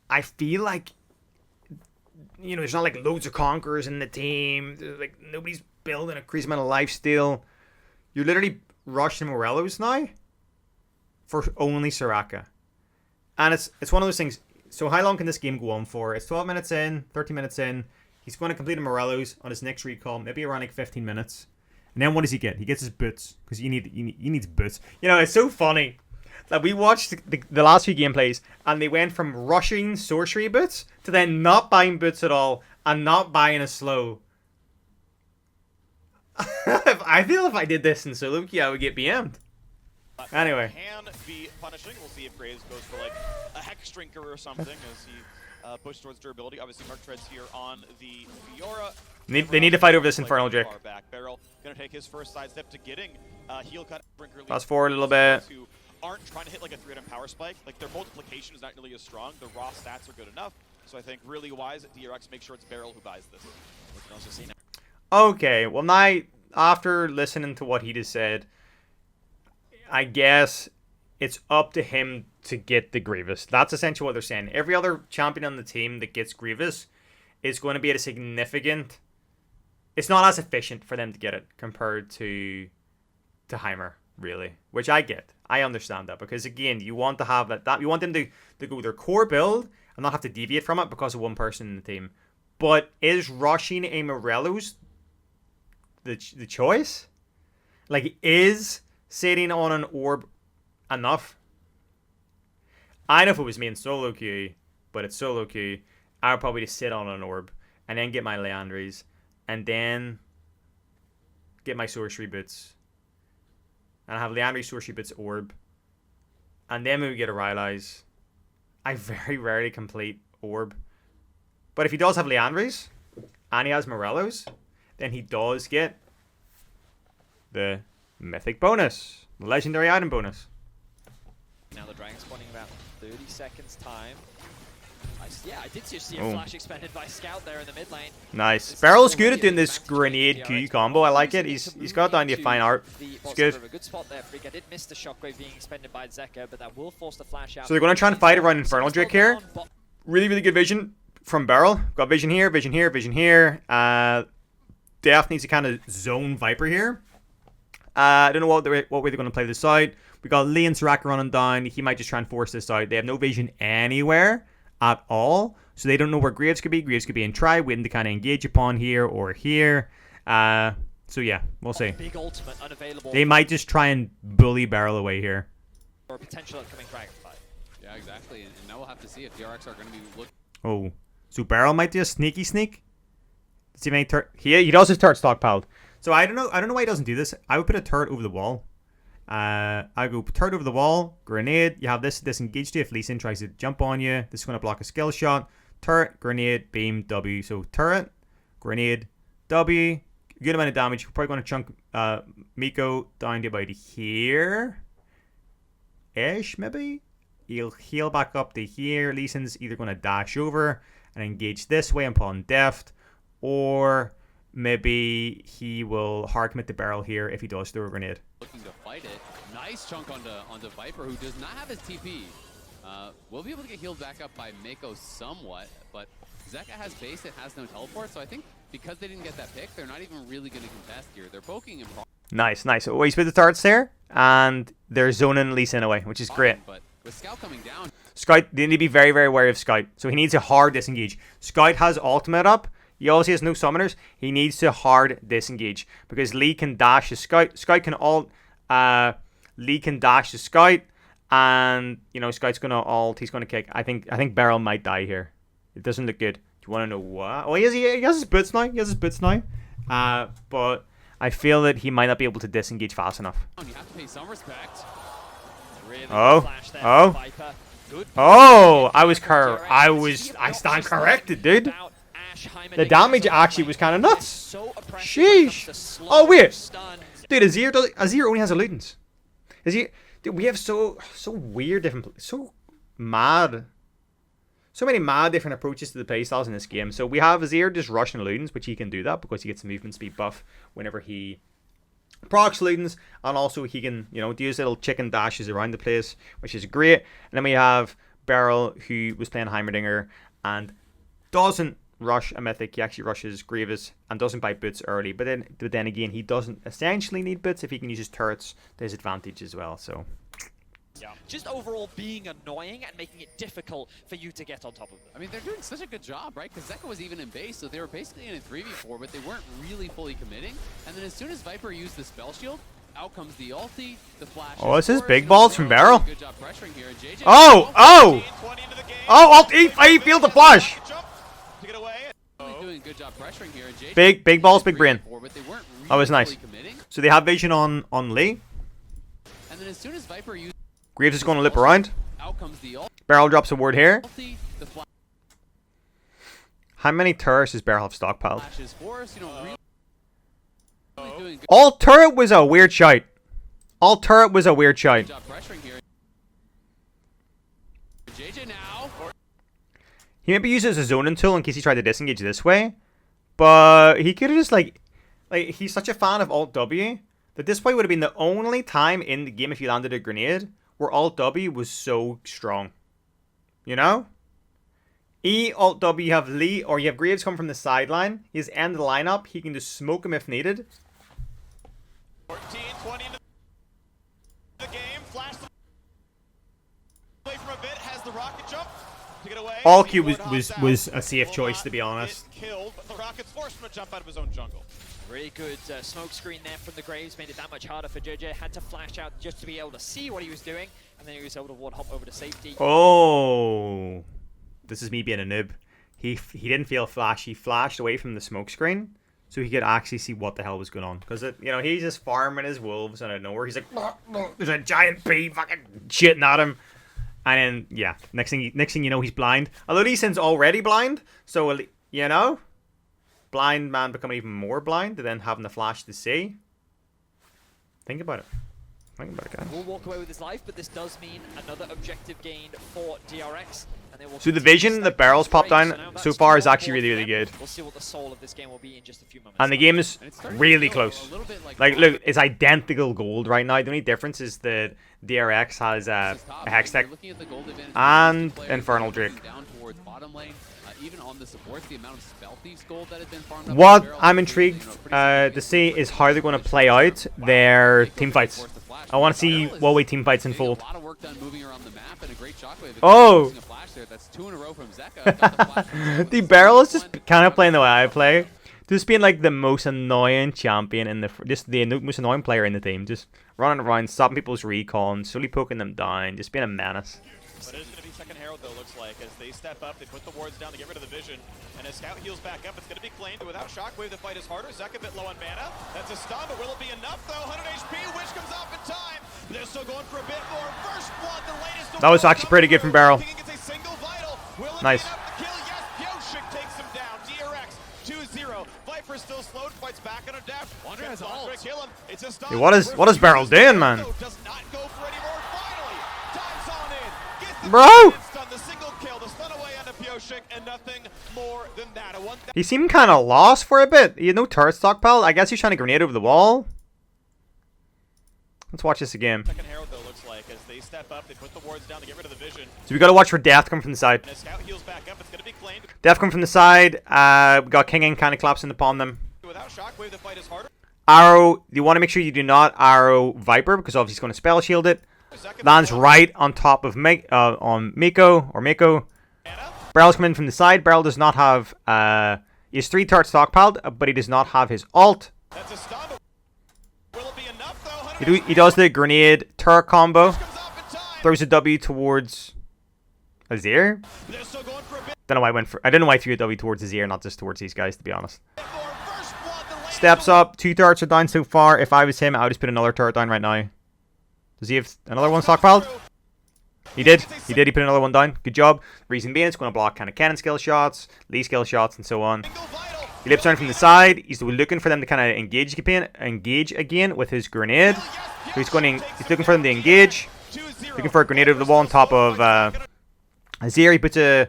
I feel like, you know, there's not like loads of conquerors in the team. Like nobody's building a crazy amount of lifesteal. You're literally rushing Morello's now for only Soraka. And it's one of those things. So how long can this game go on for? It's 12 minutes in, 13 minutes in. He's going to complete a Morello's on his next recall, maybe around like 15 minutes. And then what does he get? He gets his boots, because he needs boots. You know, it's so funny that we watched the last few gameplays, and they went from rushing sorcery boots to then not buying boots at all and not buying a slow. I feel if I did this in solo queue, I would get BM'd. Anyway. Can be punishing. We'll see if Graves goes for like a Hex Drinker or something as he pushes towards durability. Obviously, Mark Treads here on the Fiora. They need to fight over this Infernal Drake. Beryl gonna take his first sidestep to getting heal cut. Fast forward a little bit. Who aren't trying to hit like a 3 power spike. Like their multiplication is not nearly as strong. The raw stats are good enough. So I think really wise at DRX, make sure it's Beryl who buys this. We can also see now. Okay, well now, after listening to what he just said, I guess it's up to him to get the Grievous. That's essentially what they're saying. Every other champion on the team that gets Grievous is going to be at a significant... It's not as efficient for them to get it compared to Heimer, really. Which I get. I understand that. Because again, you want to have that you want them to go their core build and not have to deviate from it because of one person in the team. But is rushing a Morello's the choice? Like, is sitting on an orb enough? I know if it was me in solo queue, but it's solo queue, I would probably just sit on an orb and then get my Leandries and then get my sorcery boots and I have Leandry, sorcery boots, orb, and then we would get a Rylai's. I very rarely complete orb, but if he does have Leandries and he has Morello's, then he does get the mythic bonus, the legendary item bonus. Now the dragon spawning about 30 seconds time. I did just see a flash expended by Scout there in the mid lane. Nice. Beryl's good at doing this grenade Q combo. I like it. He's got down to fine art. It's good. A good spot there. Freak. I did miss the shockwave being expended by Zeka, but that will force the flash out. So they're going to try and fight around Infernal Drake here. Really, really good vision from Beryl. Got vision here, vision here, vision here. Def needs to kind of zone Viper here. I don't know what way they're going to play this side. We got Lee and Soraka running down. He might just try and force this out. They have no vision anywhere at all. So they don't know where Graves could be. Graves could be in try, waiting to kind of engage upon here or here. So yeah, we'll see. Big ultimate unavailable. They might just try and bully Beryl away here. Or a potential upcoming Dragonfly. Yeah, exactly. And now we'll have to see if DRX are going to be looking. Oh, so Beryl might do a sneaky sneak. Does he make turret? He does his turret stockpiled. So I don't know why he doesn't do this. I would put a turret over the wall. I go turret over the wall, grenade. You have this disengage to if Lee Sin tries to jump on you. This is going to block a skill shot. Turret, grenade, beam, W. So turret, grenade, W. Good amount of damage. We're probably going to chunk Miko down to about here. Ish, maybe? He'll heal back up to here. Lee Sin's either going to dash over and engage this way upon deft, or maybe he will hard commit the Beryl here if he does throw a grenade. Looking to fight it. Nice chunk onto Viper, who does not have his TP. Will be able to get healed back up by Mako somewhat, but Zeka has base, it has no teleport, so I think because they didn't get that pick, they're not even really going to contest here. They're poking him. Nice, nice. So he's with the turrets there, and they're zoning Lee Sin away, which is great. But with Scout coming down, Scout, they need to be very, very wary of Scout. So he needs to hard disengage. Scout has ultimate up. He also has no summoners. He needs to hard disengage because Lee can dash his Scout. Scout can ult. Lee can dash the Scout, and you know Scout's gonna ult. He's gonna kick. I think Beryl might die here. It doesn't look good. Do you want to know what? Oh, he has his boots now. He has his boots now. But I feel that he might not be able to disengage fast enough. you have to pay some respect. Really Oh, good flash there oh. from Viper. Good Oh, DRX. I stand corrected, dude. About Ash, Heimerdinger The damage is actually was kind of nuts. so oppressive when it comes Sheesh. to slow Oh, wait. stuns. Dude, Azir only has Eludens. Dude, we have so weird different, so mad. So many mad different approaches to the playstyles in this game. So we have Azir just rushing Eludens, which he can do that because he gets a movement speed buff whenever he procs Eludens, and also he can, you know, do his little chicken dashes around the place, which is great. And then we have Beryl, who was playing Heimerdinger and doesn't rush a mythic. He actually rushes Grievous and doesn't buy boots early. But then again, he doesn't essentially need boots if he can use his turrets to his advantage as well. So Yeah. Just overall being annoying and making it difficult for you to get on top of them. I mean, they're doing such a good job, right? Because Zeka was even in base, so they were basically in a 3v4, but they weren't really fully committing. And then as soon as Viper used the spell shield, out comes the ulti, the flash. Oh, this is big balls from Beryl. Good job pressuring here. And JJ he failed the flash. doing good job pressuring here. And JJ Big balls, big brain. but they weren't really That was nice. fully committing. So they have vision on Lee. And then as soon as Viper used Graves is going to loop around. out comes the Beryl drops a ward here. ulti, the How many turrets does Beryl have stockpiled? flashes for us, you know, really doing good All turret was a weird shout. All turret was a weird shout. job pressuring here. JJ now. He maybe uses a zoning tool in case he tried to disengage this way. But he could have just like he's such a fan of Alt W that this play would have been the only time in the game if you landed a grenade where Alt W was so strong. You know? E, Alt W, you have Lee, or you have Graves come from the sideline. He's end of the lineup. He can just smoke him if needed. 14, 20 into the game. Flash away from a bit. Has the rocket jump to get away. All Q was a safe choice, to be honest. Killed, but the rocket's forced him to jump out of his own jungle. Really good smoke screen there from the Graves, made it that much harder for JJ. Had to flash out just to be able to see what he was doing, and then he was able to ward hop over to safety. Oh, this is me being a noob. He didn't feel flash. He flashed away from the smoke screen so he could actually see what the hell was going on. Because he's just farming his wolves out of nowhere. He's like, there's a giant bee fucking shitting at him. And then yeah, next thing you know, he's blind. Although Lee Sin's already blind, so blind man becoming even more blind to then having the flash to see. Think about it. Think about it, guys. Will walk away with his life, but this does mean another objective gained for DRX. And they will So the continue vision to that step Beryls into popped the race. down now so that's far is one actually more really, for really them. good. We'll see what the soul of this game will be in just a few moments. And the game is And it's starting really to feel close. a little bit Like, look, it's identical gold right now. The only difference is that DRX has a This is top, Hex right? Tech. You're looking at the gold advantage and of the players Infernal moving Drake. down towards bottom lane. even on the supports, the amount of spell thieves gold that had been farmed up. What Beryl I'm has been, intrigued pretty to see is how they're going to play out their team fights. I want to see Huawei team fights unfold. A lot of work done moving around the map and a great shockwave. Oh! Using a flash there. That's 2 in a row from Zeka. Got the flash from Zeka. The Beryl is just kind of playing the way I play. Just being like the most annoying champion in the most annoying player in the team. Just running around, stopping people's recon, slowly poking them down, just being a menace. But it is going to be second Herald, though, looks like. As they step up, they put the wards down to get rid of the vision. And as Scout heals back up, it's going to be claimed. Without Shockwave, the fight is harder. Zek a bit low on mana. That's a stun, but will it be enough, though? 100 HP, Wish comes off in time. They're still going for a bit more. First blood, the latest. That was actually pretty good from Beryl. Nice. Takes him down. DRX 2-0. Viper still slowed, fights back on a dash. Wonder has ult. Kill him. It's a stun. Hey, what is Beryl doing, man? Does not go for any more. Finally, dives on in. Gets the Bro! stun, the single kill, the stun away onto Pioshik, and nothing more than that. A one. He seemed kind of lost for a bit. He had no turret stockpile. I guess he's trying to grenade over the wall. Let's watch this again. Second Herald, though, looks like. As they step up, they put the wards down to get rid of the vision. So we got to watch for death come from the side. And as Scout heals back up, it's going to be claimed. Death come from the side. We got King kind of collapsing upon them. Without Shockwave, the fight is harder. Arrow, you want to make sure you do not arrow Viper because obviously he's going to spell shield it. Lands right on top of on Miko or Mako. Beryl's coming in from the side. Beryl does not have he has 3 turrets stockpiled, but he does not have his ult. That's a stun. Will it be enough, though? He does the grenade turret combo. Throws a W towards Azir. They're still going for a bit. Don't know why I went for. I don't know why I threw a W towards Azir, not just towards these guys, to be honest. More. First blood, the latest. Steps up. 2 turrets are down so far. If I was him, I would just put another turret down right now. Does he have another one stockpiled? He did. He did. He put another one down. Good job. Reason being, it's going to block kind of cannon skill shots, Lee skill shots, and so on. He lips down from the side. He's looking for them to kind of engage again with his grenade. So he's looking for them to engage. Looking for a grenade over the wall on top of Azir. He puts a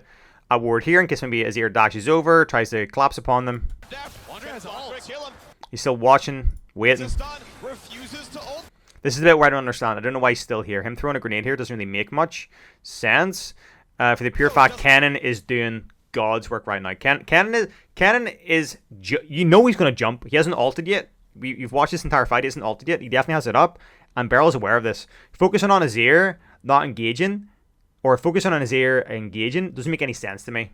ward here in case maybe Azir dashes over, tries to collapse upon them. He's still watching, waiting. This is the bit where I don't understand. I don't know why he's still here. Him throwing a grenade here doesn't really make much sense. For the pure fact, Cannon is doing God's work right now. Cannon is you know he's going to jump. He hasn't ulted yet. You've watched this entire fight. He hasn't ulted yet. He definitely has it up. And Beryl's aware of this. Focusing on Azir, not engaging, or focusing on Azir engaging doesn't make any sense to me.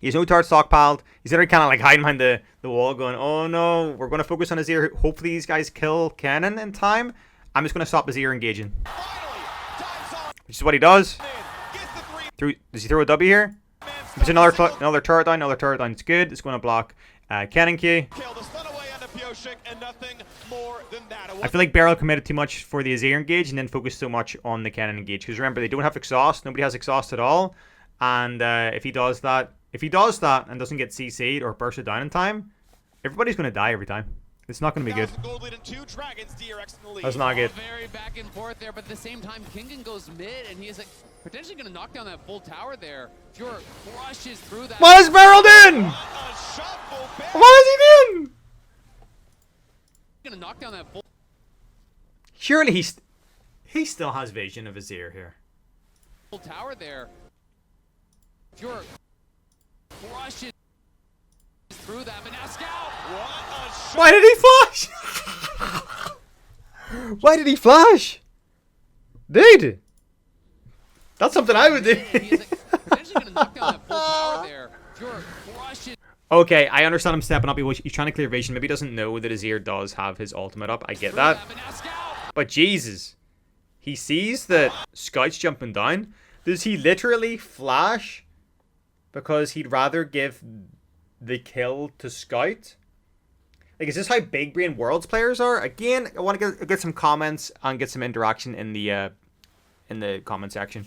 He has no turret stockpiled. He's literally kind of like hiding behind the wall going, oh no, we're going to focus on Azir. Hopefully these guys kill Cannon in time. I'm just going to stop Azir engaging. Which is what he does. Does he throw a W here? There's another turret down. Another turret down. It's good. It's going to block Cannon key. I feel like Beryl committed too much for the Azir engage and then focused so much on the Cannon engage. Because remember, they don't have exhaust. Nobody has exhaust at all. And if he does that and doesn't get CC'd or bursted down in time, everybody's going to die every time. It's not going to be good. That's not good. Very back and forth there, but at the same time, Kingen goes mid, and he is like potentially going to knock down that full tower there. Fjord crushes through that. What is Beryl doing? What is he doing? Going to knock down that full. Surely he still has vision of Azir here. Full tower there. Fjord crushes through that, but now Scout. Why did he flash? Why did he flash? Dude, that's something I would do. He's like potentially going to knock down that full tower there. Fjord crushes. Okay, I understand him stepping up. He's trying to clear vision. Maybe he doesn't know that Azir does have his ultimate up. I get that. But Jesus, he sees that Scout's jumping down. Does he literally flash because he'd rather give the kill to Scout? Like, is this how big brain Worlds players are? Again, I want to get some comments and get some interaction in the comment section.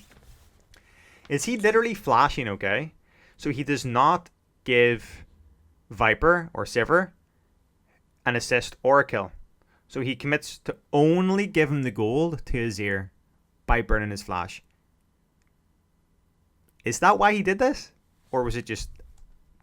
Is he literally flashing? Okay, so he does not give Viper or Sivir an assist or a kill. So he commits to only give him the gold to Azir by burning his flash. Is that why he did this? Or was it just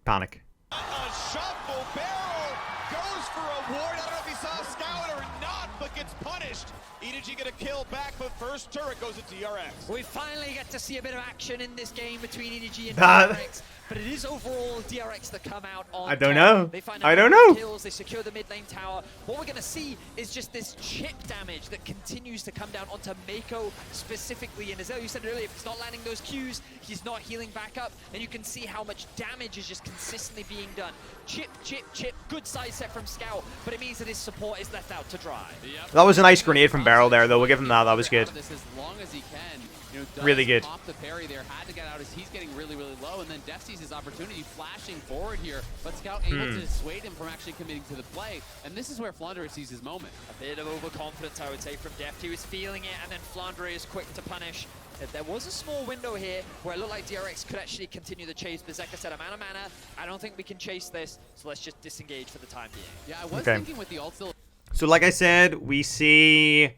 panic? A shuffle. Beryl goes for a ward. I don't know if he saw Scout or not, but gets punished. EDG get a kill back, but first turret goes to DRX. We finally get to see a bit of action in this game between EDG and That- DRX, but it is overall DRX that come out on I don't top. know. They find I don't a couple know. of kills, they secure the mid lane tower. What we're going to see is just this chip damage that continues to come down onto Mako specifically, and as you said earlier, if he's not landing those Qs, he's not healing back up, and you can see how much damage is just consistently being done. Chip, chip, chip, good side set from Scout, but it means that his support is left out to dry. That was a nice grenade from Beryl there, though. We'll give him that. That was good. This as long as he can. You know, does Really good. Pop the parry there, had to get out as he's getting really, really low, and then Def sees his opportunity flashing forward here, but Scout able to dissuade him from actually committing to the play, and this is where Flandre sees his moment. A bit of overconfidence, I would say, from Deft. He was feeling it, and then Flandre is quick to punish. There was a small window here where it looked like DRX could actually continue the chase. Berserker said, I'm out of mana. I don't think we can chase this, so let's just disengage for the time being. Yeah, I was Okay. thinking with the ult still. So like I said, we see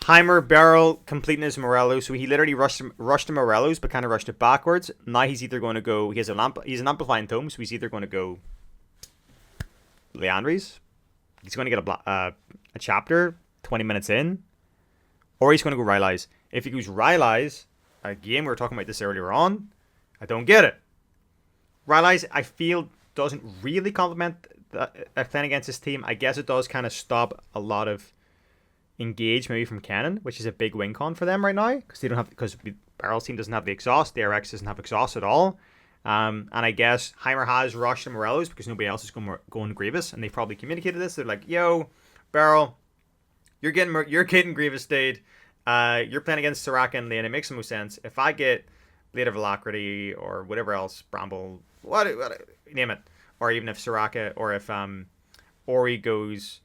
Heimer Beryl completing his Morello. So he literally rushed to Morello's, but kind of rushed it backwards. Now he's either going to go. He's an amplifying tome, so he's either going to go Leandri's. He's going to get a chapter 20 minutes in, or he's going to go Rylai's. If he goes Rylai's, again, we were talking about this earlier on. I don't get it. Rylai's, I feel, doesn't really complement playing against this team. I guess it does kind of stop a lot of engage maybe from Cannon, which is a big win con for them right now because they don't have, because Beryl's team doesn't have the exhaust. DRX doesn't have exhaust at all. And I guess Heimer has rushed to Morello's because nobody else is going to Grievous, and they've probably communicated this. They're like, "Yo, Beryl, you're getting Grievous stayed. You're playing against Soraka in lane. It makes the most sense. If I get Blade of Alacrity or whatever else, Bramble, what name it, or even if Soraka or if Ori goes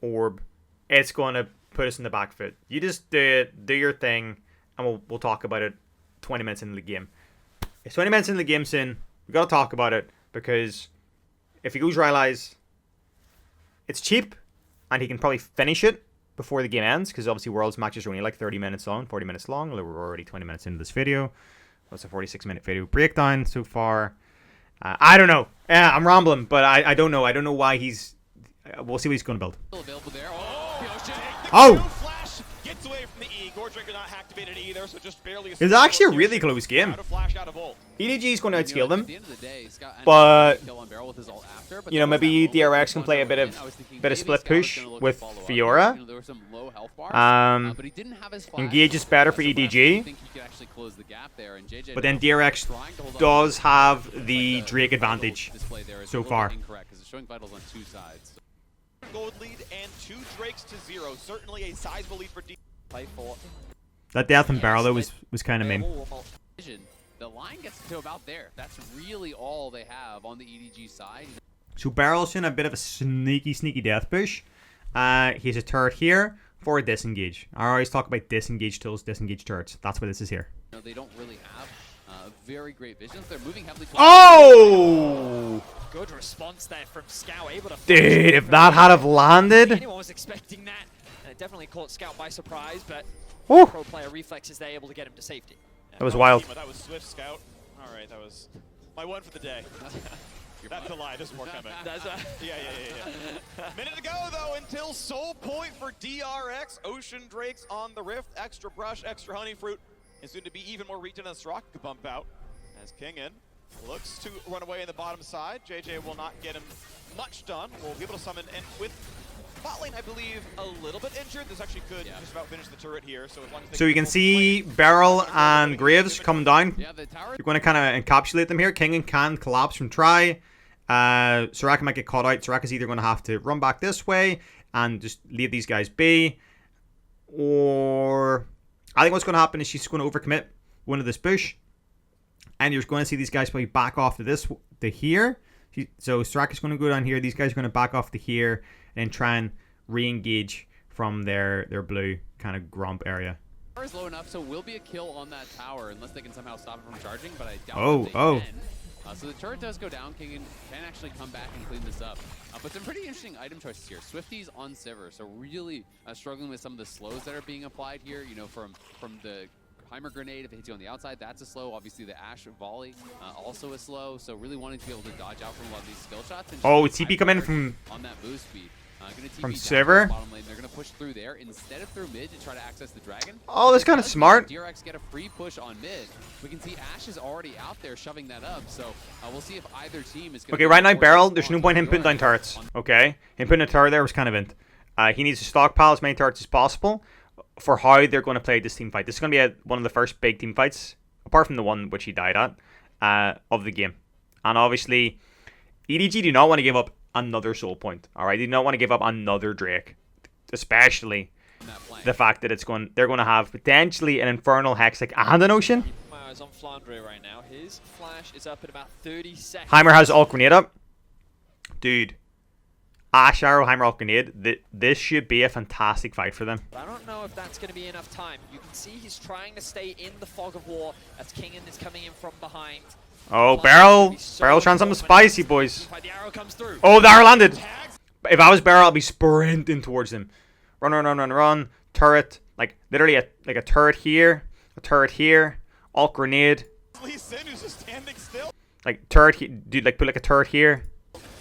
Orb, it's going to put us in the back foot. You just do it, do your thing, and we'll talk about it 20 minutes into the game. It's 20 minutes into the game soon. We got to talk about it because if he goes Rylai's, it's cheap, and he can probably finish it before the game ends, because obviously Worlds matches are only like 30 minutes long, 40 minutes long. We're already 20 minutes into this video. That's a 46-minute video breakdown so far. I don't know. I'm rambling, but I don't know. I don't know why he's... we'll see what he's going to build. Still available there. Oh! Flash gets away from the E. Gordrinker not activated either, so just barely. It's actually a really close game. Out of flash, out of ult. EDG is going to outscale them. At the end of the day, Scott ended But, up kill on Barrel with his ult after, but you know, there was maybe that moment DRX can play a bit when of I was thinking bit of maybe split Scout was push gonna look with to follow up. Fiora. You know, there were some low health bars, but he didn't have his flash. Engage is better for So perhaps EDG. he think he could actually close the gap there, and JJ But then trying DRX to hold on does to have the Drake advantage display there is so a little far. bit incorrect because it's showing vitals on two sides. Gold lead and 2 Drakes to 0. Certainly a sizable lead for D. Play for That death from Beryl though was kind of meme. Vision, the line gets to about there. That's really all they have on the EDG side. So Beryl's in a bit of a sneaky death push. He has a turret here for a disengage. I always talk about disengage tools, disengage turrets. That's what this is here. You know, they don't really have very great visions. They're moving heavily. Oh! Good response there from Scout, able to... Dude, if that had have landed... Anyone was expecting that, and it definitely caught Scout by surprise, but Woo. pro player reflexes there able to get him to safety. That was wild. That was Swift Scout. All right, that was my one for the day. That's a lie. There's more coming. Yeah. Minute to go, though, until Soul Point for DRX. Ocean Drakes on the Rift. Extra brush, extra honey fruit. And soon to be even more regen as Rock could bump out. As Kingin looks to run away in the bottom side. JJ will not get him much done. We'll be able to summon, and with bot lane, I believe, a little bit injured. This actually could just about finish the turret here. So as long as they So you can see Beryl and Graves coming down. Yeah, the tower. You're going to kind of encapsulate them here. Kingen can collapse from try. Soraka might get caught out. Soraka's either going to have to run back this way and just leave these guys be, or I think what's going to happen is she's going to overcommit one of this bush, and you're going to see these guys probably back off to here. So Soraka's going to go down here. These guys are going to back off to here and try and re-engage from their blue kind of grump area. Tower is low enough, so will be a kill on that tower unless they can somehow stop it from charging. But I doubt that they can. So the turret does go down. King can actually come back and clean this up. But some pretty interesting item choices here. Swifties on Sivir, so really struggling with some of the slows that are being applied here. You know, from the Heimer grenade, if it hits you on the outside, that's a slow. Obviously, the Ashe volley also a slow. So really wanting to be able to dodge out from a lot of these skill shots. And Oh, TP come in from on that boost speed. From Sivir. Bottom lane. They're going to push through there instead of through mid to try to access the dragon. Oh, that's kind of smart. DRX get a free push on mid. We can see Ashe is already out there shoving that up, so we'll see if either team is going Okay, right now, Beryl, there's no point in him putting down turrets. Okay? Him putting a turret there was kind of int. He needs to stockpile as many turrets as possible for how they're going to play this team fight. This is going to be one of the first big team fights, apart from the one which he died at, of the game. And obviously, EDG do not want to give up another soul point. Alright, they do not want to give up another Drake. Especially the fact that they're going to have potentially an Infernal Hexic and an Ocean. Is on Flandre right now. His flash is up in about 30 seconds. Heimer has Alt Grenade up. Dude. Ashe Arrow, Heimer Alt Grenade. This should be a fantastic fight for them. I don't know if that's going to be enough time. You can see he's trying to stay in the fog of war as Kingen is coming in from behind. Oh, Beryl. Beryl's trying something spicy, boys. The arrow comes through. Oh, the arrow landed. If I was Beryl, I'd be sprinting towards him. Run, run, run, run, run. Turret. Like, literally a turret here. A turret here. Alt Grenade. Lee Sin, who's just standing still. Like, turret. Dude, like, put like a turret here.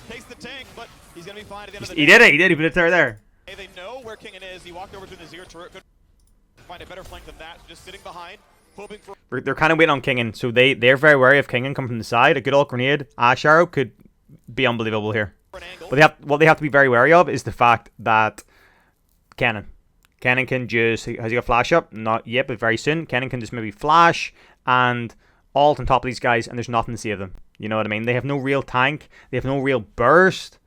Takes the tank, but he's going to be fine at the end of the He day. did it. He did. He put a turret there. Hey, they know where Kingen is. He walked over to the Azir turret. Could find a better flank than that. Just sitting behind. Hoping for... They're kind of waiting on Kingen, so they're very wary of Kingen coming from the side. A good Alt Grenade, Ashe Arrow could be unbelievable here. But what they have to be very wary of is the fact that Kennen can just... Has he got flash up? Not yet, but very soon. Kennen can just maybe flash and ult on top of these guys, and there's nothing to save them. You know what I mean? They have no real tank. They have no real burst.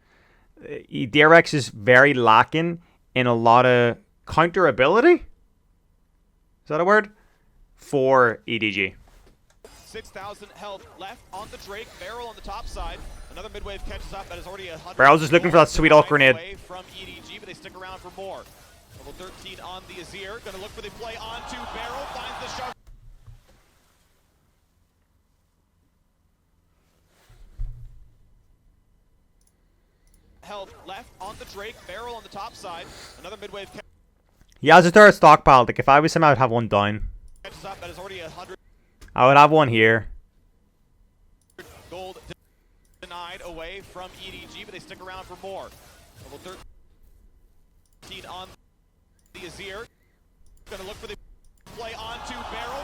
DRX is very lacking in a lot of counter ability. Is that a word? For EDG. 6,000 health left on the Drake. Beryl on the top side. Another midwave catches up. That is already 100. Beryl's just looking for that sweet Alt Grenade. Away from EDG, but they stick around for more. Level 13 on the Azir. Gonna look for the play onto Beryl. Finds the shot. Health left on the Drake. Beryl on the top side. Another midwave He has a turret stockpiled. Like, if I was him, I would have one down. catches up. That is already 100. I would have one here. Gold denied away from EDG, but they stick around for more. Level 13 on the Azir. Gonna look for the play onto Beryl.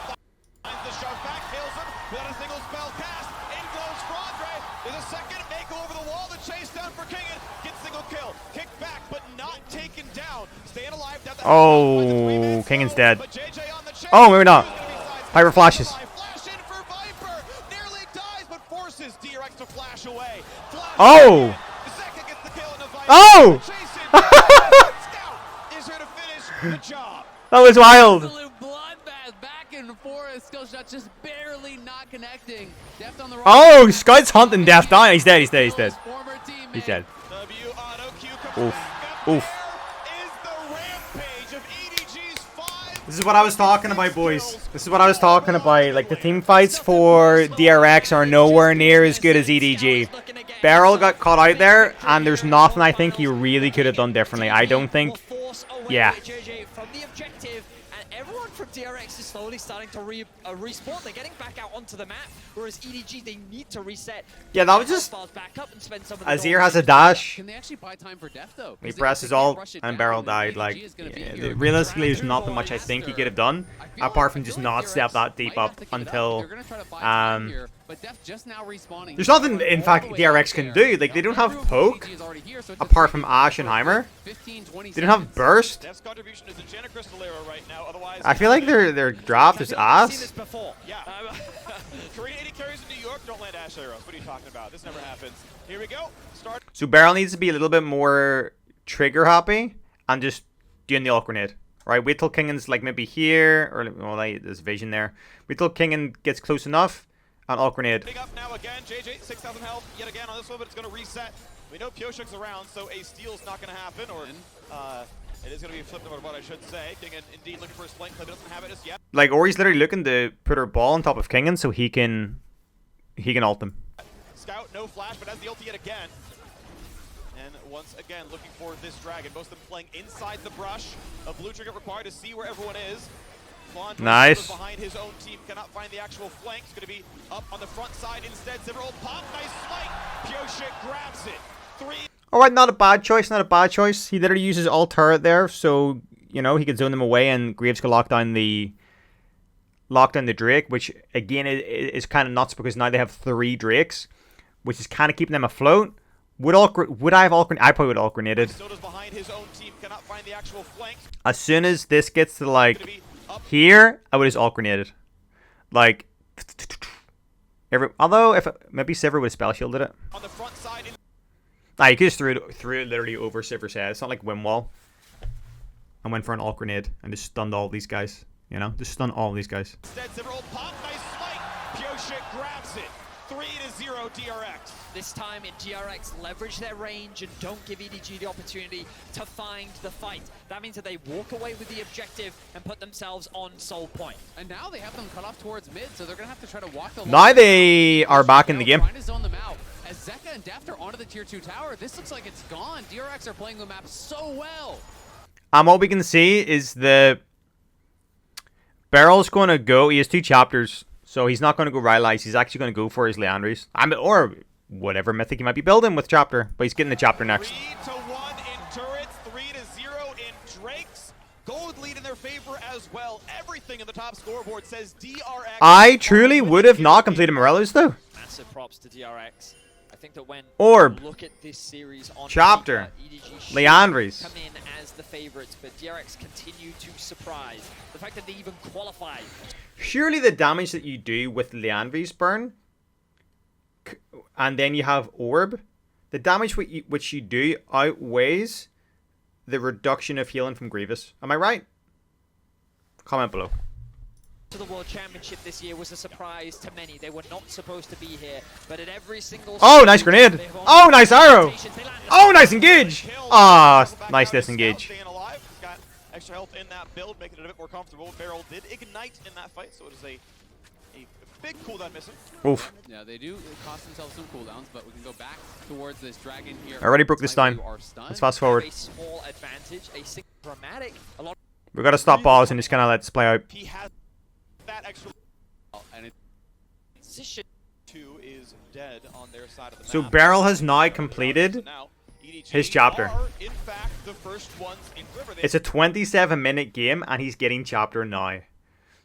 Finds the shove back, kills him without a single spell cast. In goes Flandre. There's a second, make over the wall, the chase down for Kingen. Gets single kill. Kick back, but not taken down. Staying alive. Down the Oh, Kingen's dead. But JJ on the chase. Oh, maybe not. Hyper flashes. Flash in for Viper. Nearly dies, but forces DRX to flash away. Flash Oh! again. The second gets the kill in the Viper. Oh! Chasing. Scout is here to finish the job. That was wild. Absolute bloodbath back and forth. Skill shot just barely not connecting. Deft on the Oh, Scout's hunting Death down. He's dead. He's dead. He's dead. Former teammate. He's dead. W auto Q comes Oof. back up. Oof. There is the rampage of EDG's 5. This is what I was talking about, boys. This is what I was talking about. Like, the team fights for DRX are nowhere near as good as EDG. Beryl got caught out there, and there's nothing I think he really could have done differently. I don't think... Yeah. From the objective, and everyone from DRX is slowly starting to respawn. They're getting back out onto the map, whereas EDG, they need to reset. Yeah, that was just... Back up and spend some of the Azir has a dash. Can they actually buy time for Deft though? He presses ult, and Beryl died. Like, yeah, realistically, there's nothing much I think he could have done, apart from just not step that deep up until... There's nothing, in fact, DRX can do. Like, they don't have poke, apart from Ashe and Heimer. They don't have burst. Death's contribution is a Jenna Crystalero right now. Otherwise, I feel like their draft is ass. yeah. Korean 80 carries in New York don't land Ash arrows. What are you talking about? This never happens. Here we go. Start. So Beryl needs to be a little bit more trigger happy and just doing the Alt Grenade. Right, wait till Kingen's like maybe here, or well, like, there's vision there. Wait till Kingen gets close enough, and Alt Grenade. Big up now again. JJ 6,000 health yet again on this one, but it's going to reset. We know Pyoshuk's around, so a steal's not going to happen, or it is going to be flipped over what I should say. Kingen indeed looking for his flank, but doesn't have it just yet. Like, or he's literally looking to put her ball on top of Kingen so he can ult him. Scout, no flash, but has the ulti yet again. And once again, looking for this dragon. Most of them playing inside the brush. A blue trigger required to see where everyone is. Flan Nice. behind his own team, cannot find the actual flank. It's going to be up on the front side instead. Several pop, nice smite. Pyoshik grabs it. 3. Alright, not a bad choice, not a bad choice. He literally uses all turret there, so, you know, he could zone them away and Graves could lock down the Drake, which, again, is kind of nuts because now they have 3 Drakes, which is kind of keeping them afloat. Would I have alt grenaded? I probably would alt grenaded. As soon as this gets to, like, here, I would just alt grenaded. Like, although, if maybe Sivir would have spell shielded it. On the front side. Nah, you could just threw it literally over Sivir's head. It's not like Windwall. And went for an alt grenade and just stunned all these guys. You know, just stun all these guys. Instead, Sivir will pop, nice spike. Pioshik grabs it. 3-0 DRX. This time in DRX, leverage their range and don't give EDG the opportunity to find the fight. That means that they walk away with the objective and put themselves on soul point. And now they have them cut off towards mid, so they're going to have to try to walk the line. Now they are back in the game. Trying to zone them out. As Zeka and Deft are onto the tier 2 tower, this looks like it's gone. DRX are playing the map so well. All we can see is the Beryl's going to go. He has 2 chapters, so he's not going to go Rylai's. He's actually going to go for his Leandries. Or whatever mythic he might be building with chapter, but he's getting the chapter next. 3-1 in turrets, 3-0 in Drakes. Gold lead in their favor as well. Everything in the top scoreboard says DRX. I truly would have not completed Morello's though. Massive props to DRX. I think that when Orb, you look at this series on chapter, EDG should Leandries come in as the favorites, but DRX continue to surprise. The fact that they even qualified. Surely the damage that you do with Leandries burn, and then you have Orb, the damage which you do outweighs the reduction of healing from Grievous. Am I right? Comment below. To the World Championship this year was a surprise to many. They were not supposed to be here, but at every single... Oh, nice grenade! Oh, nice arrow! Oh, nice engage! Ah, nice disengage. Got extra health in that build, making it a bit more comfortable. Beryl did ignite in that fight, so it is a big cooldown missing. Oof. Yeah, they do cost themselves some cooldowns, but we can go back towards this dragon here. I already broke this down. Let's fast forward. A small advantage, a dramatic, a lot. We gotta stop balls and just kind of let this play out. He has that extra. And Position 2 is dead on their side of the So map. Beryl has now completed his chapter. In fact, the first ones in Quiver. It's a 27-minute game, and he's getting chapter now.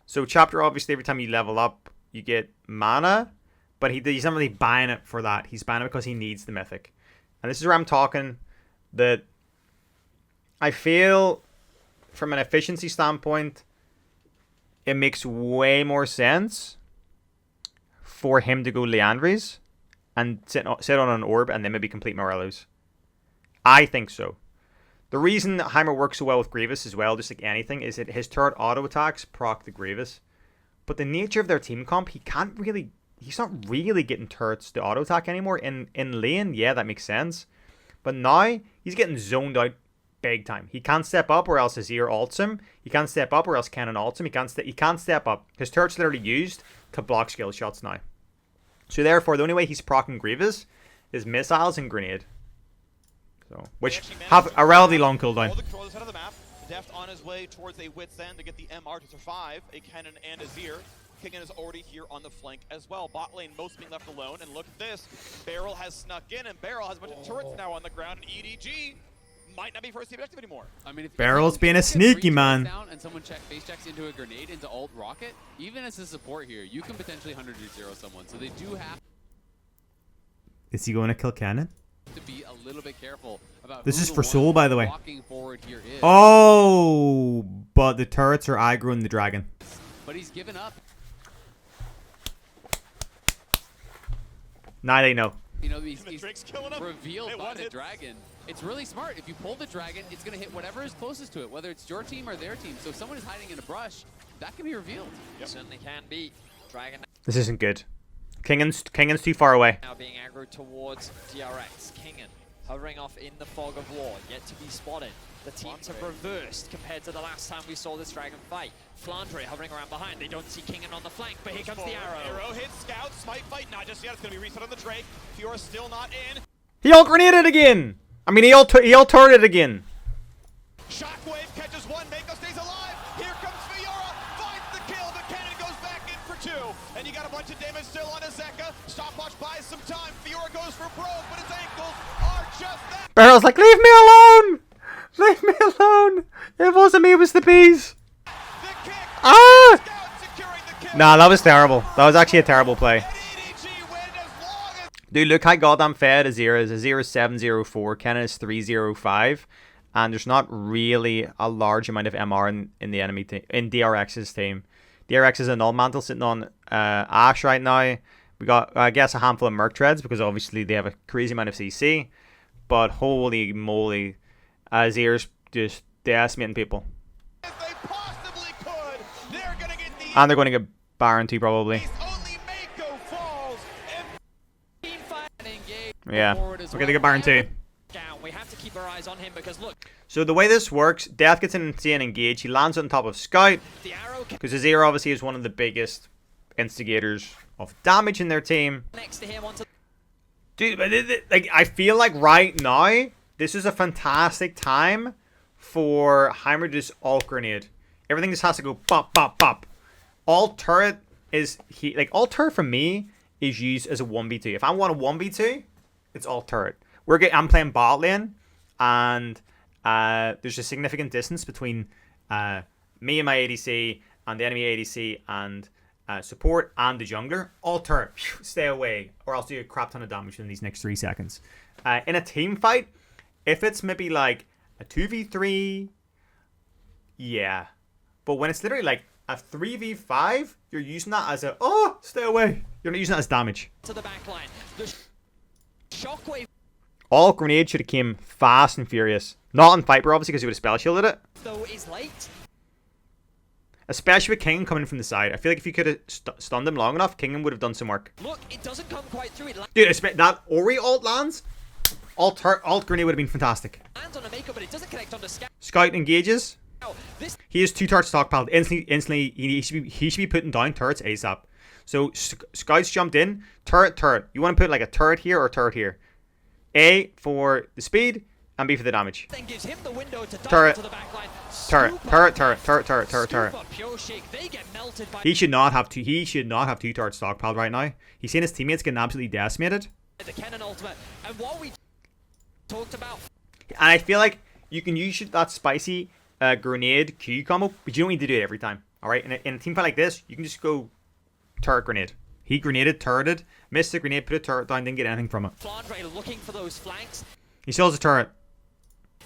So chapter, obviously, every time you level up, you get mana, but he's not really buying it for that. He's buying it because he needs the mythic. And this is where I'm talking that I feel, from an efficiency standpoint, it makes way more sense for him to go Leandries and sit on an orb and then maybe complete Morello's. I think so. The reason that Heimer works so well with Grievous as well, just like anything, is that his turret auto attacks proc the Grievous. But the nature of their team comp, he's not really getting turrets to auto attack anymore. In lane, yeah, that makes sense. But now he's getting zoned out big time. He can't step up or else Azir ults him. He can't step up or else Cannon ults him. He can't step up. His turret's literally used to block skill shots now. So therefore, the only way he's proccing Grievous is missiles and grenade. So, which have a relatively long cooldown. All the control side of the map. Deft on his way towards a wit's end to get the MR to survive. A Cannon and Azir. Kingan is already here on the flank as well. Bot lane most being left alone. And look at this. Beryl has snuck in, and Beryl has a bunch of turrets now on the ground. And EDG might not be first objective anymore. I mean, if Beryl's being a sneaky man. Down and someone face checks into a grenade into alt rocket, even as a support here, you can potentially 100-0 someone. So they do have Is he going to kill Cannon? to be a little bit careful about This who is the for one Soul, by the way. walking forward here is. Oh, but the turrets are aggroing the dragon. But he's given up. Now they know. You know, he's Drake's killing him. revealed Hey, by one the hit. dragon. It's really smart. If you pull the dragon, it's going to hit whatever is closest to it, whether it's your team or their team. So if someone is hiding in a brush, that can be revealed. Yep. Certainly can be. Dragon This isn't good. Kingan's too far away. now being aggroed towards DRX. Kingan hovering off in the fog of war, yet to be spotted. The teams have reversed compared to the last time we saw this dragon fight. Flandre hovering around behind. They don't see Kingan on the flank, but here comes the arrow. Arrow hits Scout. Smite fight. Not just yet. It's going to be reset on the Drake. Fiora still not in. He all grenaded again. I mean, he all turreted again. Shockwave catches one. Mako stays alive. Here comes Fiora. Finds the kill. The cannon goes back in for 2. And you got a bunch of damage still on Azeka. Stopwatch buys some time. Fiora goes for broke, but his ankles are Beryl's like, leave me alone! Leave me alone! It wasn't me, it was the bees. Ah! Nah, that was terrible. That was actually a terrible play. Dude, look how goddamn fed Azir is. Azir is 704, Kennen is 305, and there's not really a large amount of MR in the enemy team, in DRX's team. DRX is a null mantle sitting on Ashe right now. We got, I guess, a handful of Merc Treads because obviously they have a crazy amount of CC, but holy moly, Azir's just decimating people. And they're going to get Baron too, probably. Yeah, we're going to get Baron too. We have to keep our eyes on him because look. So the way this works, Death gets an insane engage. He lands on top of Scout because Azir obviously is one of the biggest instigators of damage in their team. Next to him onto Dude, like I feel like right now this is a fantastic time for Heimer to just alt grenade. Everything just has to go pop, pop, pop. Alt turret is alt turret for me is used as a 1v2. If I want a 1v2, it's alt turret. I'm playing bot lane, and there's a significant distance between me and my ADC and the enemy ADC and support and the jungler. Alt turret, stay away, or else do a crap ton of damage in these next 3 seconds. In a team fight, if it's maybe like a 2v3, yeah. But when it's literally like a 3v5, you're using that as a, oh, stay away. You're not using that as damage. to the back line. The shockwave All grenade should have came fast and furious. Not on Viper, obviously, because he would have spell shielded it. though is late. Especially with Kingham coming from the side. I feel like if you could have stunned him long enough, Kingham would have done some work. Look, it doesn't come quite through. It Dude, that Ori alt lands, alt grenade would have been fantastic. lands on a Mako, but it doesn't connect onto Scout. Scout engages. This He has 2 turrets stockpiled. Instantly, he should be putting down turrets ASAP. So Scout's jumped in. Turret. You want to put like a turret here or a turret here. A for the speed and B for the damage. then gives him the window to Turret. to the back line. Turret. Super pure shake. They get melted by He should not have 2 turrets stockpiled right now. He's seen his teammates getting absolutely decimated. the Kennen ultimate. And what we talked about And I feel like you can use that spicy grenade Q combo, but you don't need to do it every time. Alright? In a team fight like this, you can just go turret grenade. He grenaded, turreted, missed the grenade, put a turret down, didn't get anything from it. Flandre looking for those flanks. He still has a turret.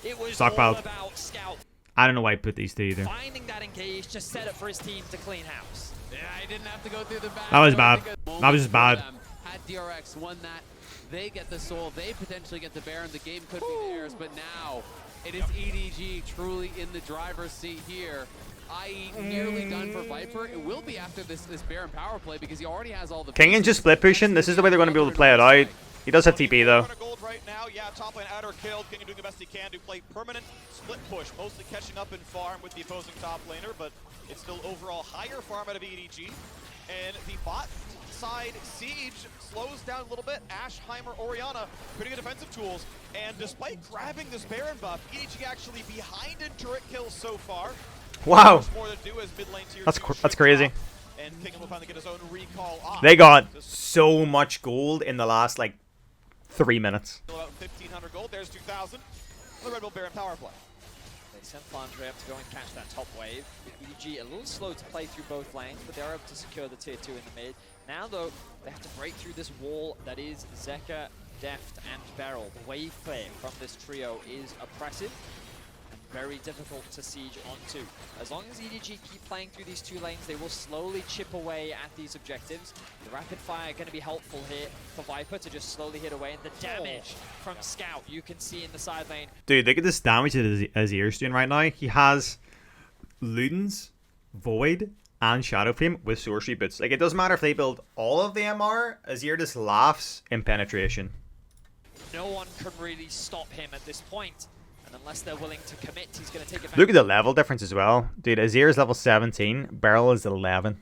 It was Stockpiled. all about Scout I don't know why he put these two either. finding that engage to set up for his team to clean house. Yeah, he didn't have to go through the back. That was So bad. I think a That was just bad. moment for them. Had DRX won that, they get the soul, they potentially get the Baron, the game could be theirs, but now it is EDG truly in the driver's seat here. I.e. nearly done for Viper. It will be after this Baron power play because he already has all the King and just split pushing. This is the way they're going to be able to play it out. He does have TP though. Gold right now. Yeah, top lane outer killed. King doing the best he can to play permanent split push, mostly catching up in farm with the opposing top laner, but it's still overall higher farm out of EDG. And the bot side siege slows down a little bit. Ashe, Heimer, Orianna, pretty good defensive tools. And despite grabbing this Baron buff, EDG actually behind in turret kills so far. Wow. Much more to do as mid lane tier That's 2 that's should crazy. drop, and King will finally get his own recall off. They got so much gold in the last like 3 minutes. About 1,500 gold. There's 2,000. The Red Bull Baron power play. They send Flandre up to go and catch that top wave. EDG a little slow to play through both lanes, but they are able to secure the tier 2 in the mid. Now though, they have to break through this wall that is Zeka, Deft, and Beryl. The wave play from this trio is oppressive and very difficult to siege onto. As long as EDG keep playing through these 2 lanes, they will slowly chip away at these objectives. The rapid fire going to be helpful here for Viper to just slowly hit away, and the damage from Scout you can see in the side lane. Dude, look at this damage that Azir's doing right now. He has Ludens, Void, and Shadow Flame with sorcery boots. Like, it doesn't matter if they build all of the MR, Azir just laughs in penetration. No one can really stop him at this point, and unless they're willing to commit, he's going to take advantage. Look at the level difference as well. Dude, Azir is level 17, Beryl is 11.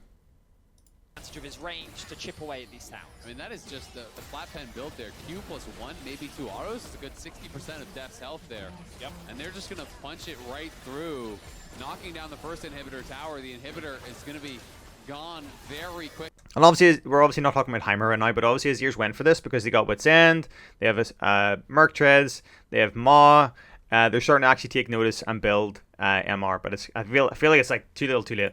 Of his range to chip away at these towers. I mean, that is just the flat pen build there. Q plus 1, maybe 2 autos. It's a good 60% of Death's health there. Yep. And they're just going to punch it right through, knocking down the first inhibitor tower. The inhibitor is going to be gone very quick. And obviously, we're obviously not talking about Heimer right now, but obviously his years went for this because they got Wits End, they have Merc Treads, they have Maw. They're starting to actually take notice and build MR, but I feel like it's like too little, too late.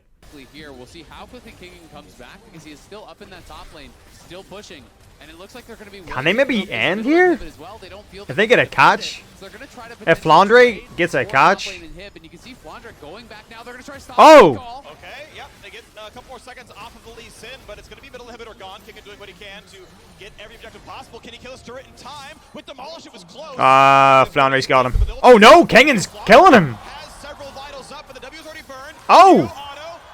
Here, we'll see how quickly Kingen comes back because he is still up in that top lane, still pushing, and it looks like they're going to be. Can they maybe end here? Well. They don't feel if they get a catch, so if Flandre gets a catch. And you can see Flandre going back now. They're going to try to stop oh! Okay, yep, they get a couple more seconds off of the Lee Sin, but it's going to be middle inhibitor gone. Kingen doing what he can to get every objective possible. Can he kill his turret in time? With Demolish, it was close. Flandre's got him. Oh no, Kingen's killing him. Has several vitals up, but the W's already burned. Oh!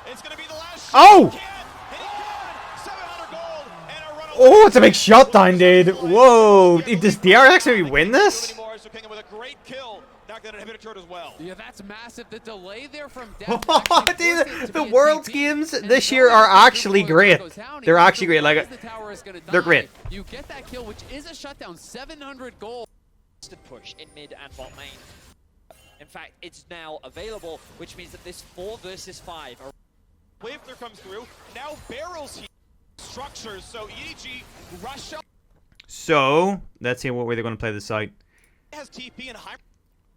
It's going to be the last oh! shot. 700 gold and a run oh, it's a big shutdown, dude. Whoa. Does DRX maybe win this? So Kingen with a great kill. Knocked that inhibitor turret as well. Yeah, that's massive. The delay there from Dude, the Worlds games this year are actually great. They're actually great. Like, they're great. You get that kill, which is a shutdown. 700 gold. Push in mid and bot lane. In fact, it's now available, which means that this 4 versus 5. Wave there comes through. Now Beryl's here. Structures, so EDG rush up. So, let's see what way they're going to play this side. Has TP and Heimer.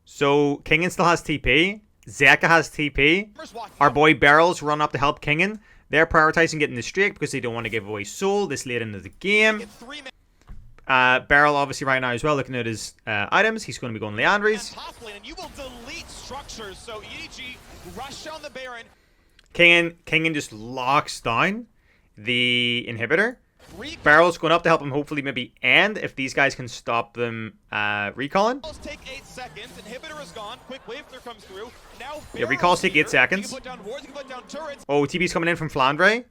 So, Kingen still has TP. Zeka has TP. Our boy Beryl's run up to help Kingen. They're prioritizing getting the streak because they don't want to give away Soul this late into the game. Beryl obviously right now as well, looking at his items. He's going to be going Leandries. And you will delete structures, so EDG rush on the Baron. Kingen just locks down the inhibitor. Beryl's going up to help him hopefully maybe end if these guys can stop them recalling. Take 8 seconds. Inhibitor is gone. Quick wave there comes through. Now yeah, recalls take 8 seconds. Oh, TP's coming in from Flandre.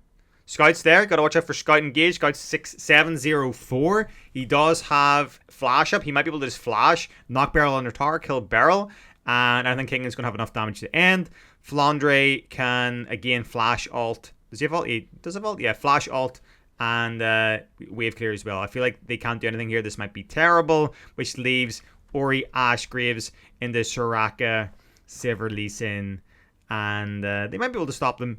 Scout's there. Gotta watch out for Scout engaged. Scout 6704. He does have flash up. He might be able to just flash, knock Beryl under tower, kill Beryl. And I think Kingen's gonna have enough damage to end. Flandre can again flash alt. Does he have alt? He does have alt? Yeah, flash alt and wave clear as well. I feel like they can't do anything here. This might be terrible, which leaves Ori, Ashe, Graves into Soraka, Sivir, Lee Sin, and they might be able to stop them.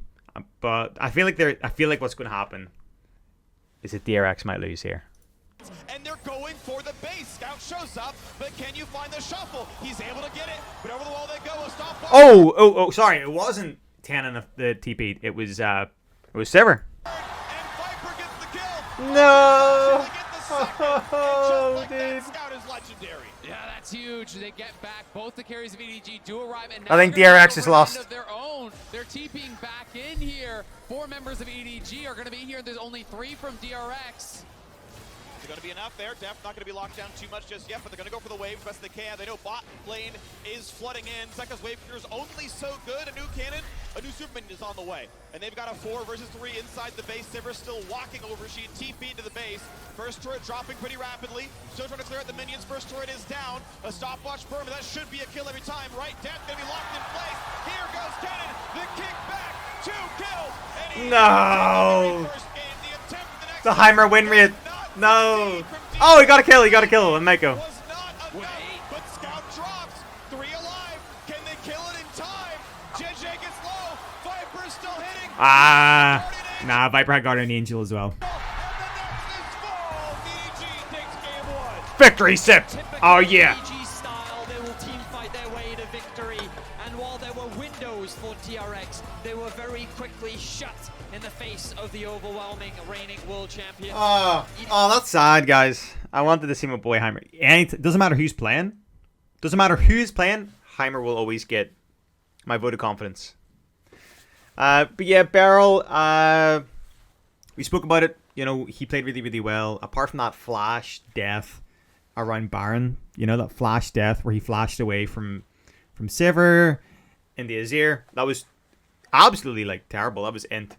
But I feel like what's going to happen is that DRX might lose here. And they're going for the base. Scout shows up, but can you find the shuffle? He's able to get it, but over the wall they go. Stop. Oh! Sorry, it wasn't Tannen of the TP. It was Sivir. And Viper gets the kill. No! Oh, dude. Scout is legendary. Yeah, that's huge. They get back. Both the carries of EDG do arrive, and I think DRX is lost. Of their own. They're TPing back in here. 4 members of EDG are going to be here. There's only 3 from DRX. Is it going to be enough there? Def not going to be locked down too much just yet, but they're going to go for the wave as best they can. They know bot lane is flooding in. Zeka's wave clear is only so good. A new cannon, a new Superman is on the way. And they've got a 4 versus 3 inside the base. Sivir still walking over. She TP to the base. First turret dropping pretty rapidly. Still trying to clear out the minions. First turret is down. A stopwatch burn, but that should be a kill every time, right? Def going to be locked in place. Here goes cannon. The kick back. 2 kills. And no! The Heimer win rate. No. Oh, he got a kill. And Mako. Was not enough, but Scout drops. 3 alive. Can they kill it in time? JJ gets low. Viper's still hitting. Nah, Viper had Guardian Angel as well. And the next is full. EDG takes game 1. Victory sip. Oh, yeah. EDG style, they will team fight their way to victory. And while there were windows for DRX, they were very quickly shut in the face of the overwhelming reigning world champion. Oh, that's sad, guys. I wanted to see my boy Heimer. Doesn't matter who's playing. Heimer will always get my vote of confidence. But yeah, Beryl, we spoke about it. You know, he played really, really well. Apart from that flash death around Baron, you know, that flash death where he flashed away from Sivir in the Azir. That was absolutely, like, terrible. That was int.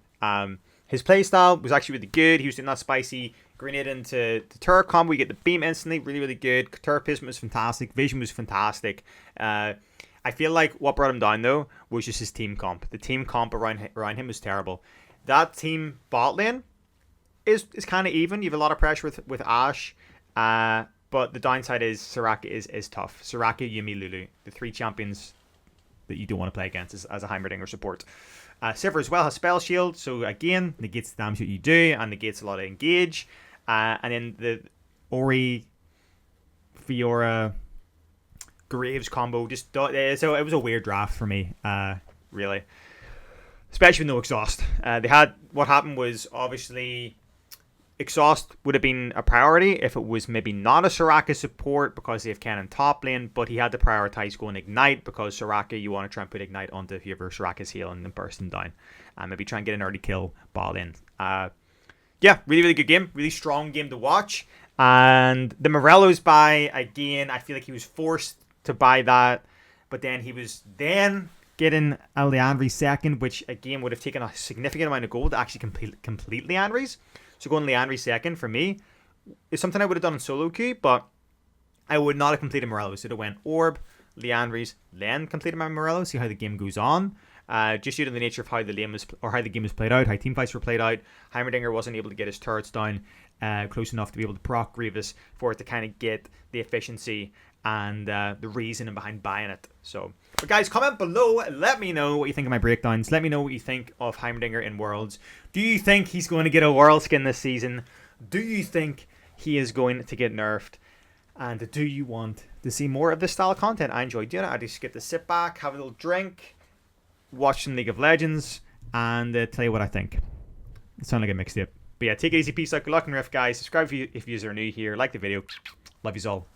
His playstyle was actually really good. He was doing that spicy grenade into the turret combo. We get the beam instantly, really, really good. Turret placement was fantastic. Vision was fantastic. I feel like what brought him down, though, was just his team comp. The team comp around him was terrible. That team bot lane is kind of even. You have a lot of pressure with Ashe. But the downside is Soraka is tough. Soraka, Yuumi, Lulu. The 3 champions that you don't want to play against as a Heimerdinger support. Sivir as well has Spell Shield, so again, negates the damage that you do, and negates a lot of engage. And then the Ori, Fiora, Graves combo, so it was a weird draft for me, really. Especially with no exhaust. What happened was, obviously, exhaust would have been a priority if it was maybe not a Soraka support because they have Ken in top lane, but he had to prioritize going Ignite because Soraka, you want to try and put Ignite onto whoever Soraka's healing and burst him down. And maybe try and get an early kill ball in. Yeah, really, really good game. Really strong game to watch. And the Morello's buy, again, I feel like he was forced to buy that. But then he was getting a Leandri second, which again would have taken a significant amount of gold to actually complete Leandri's. So going Leandri second for me is something I would have done in solo queue, but I would not have completed Morello's. So it went Orb, Leandri's, then completed my Morello, see how the game goes on. Just due to the nature of how the game was played out, how team fights were played out, Heimerdinger wasn't able to get his turrets down close enough to be able to proc Grievous for it to kind of get the efficiency and the reasoning behind buying it. So, but guys, comment below. Let me know what you think of my breakdowns. Let me know what you think of Heimerdinger in Worlds. Do you think he's going to get a World skin this season? Do you think he is going to get nerfed? And do you want to see more of this style of content? I enjoy doing it. I just get to sit back, have a little drink, watch some League of Legends, and tell you what I think. It sounds like a mixtape. But yeah, take it easy, peace out, good luck, and riff, guys. Subscribe if you are new here. Like the video. Love yous all.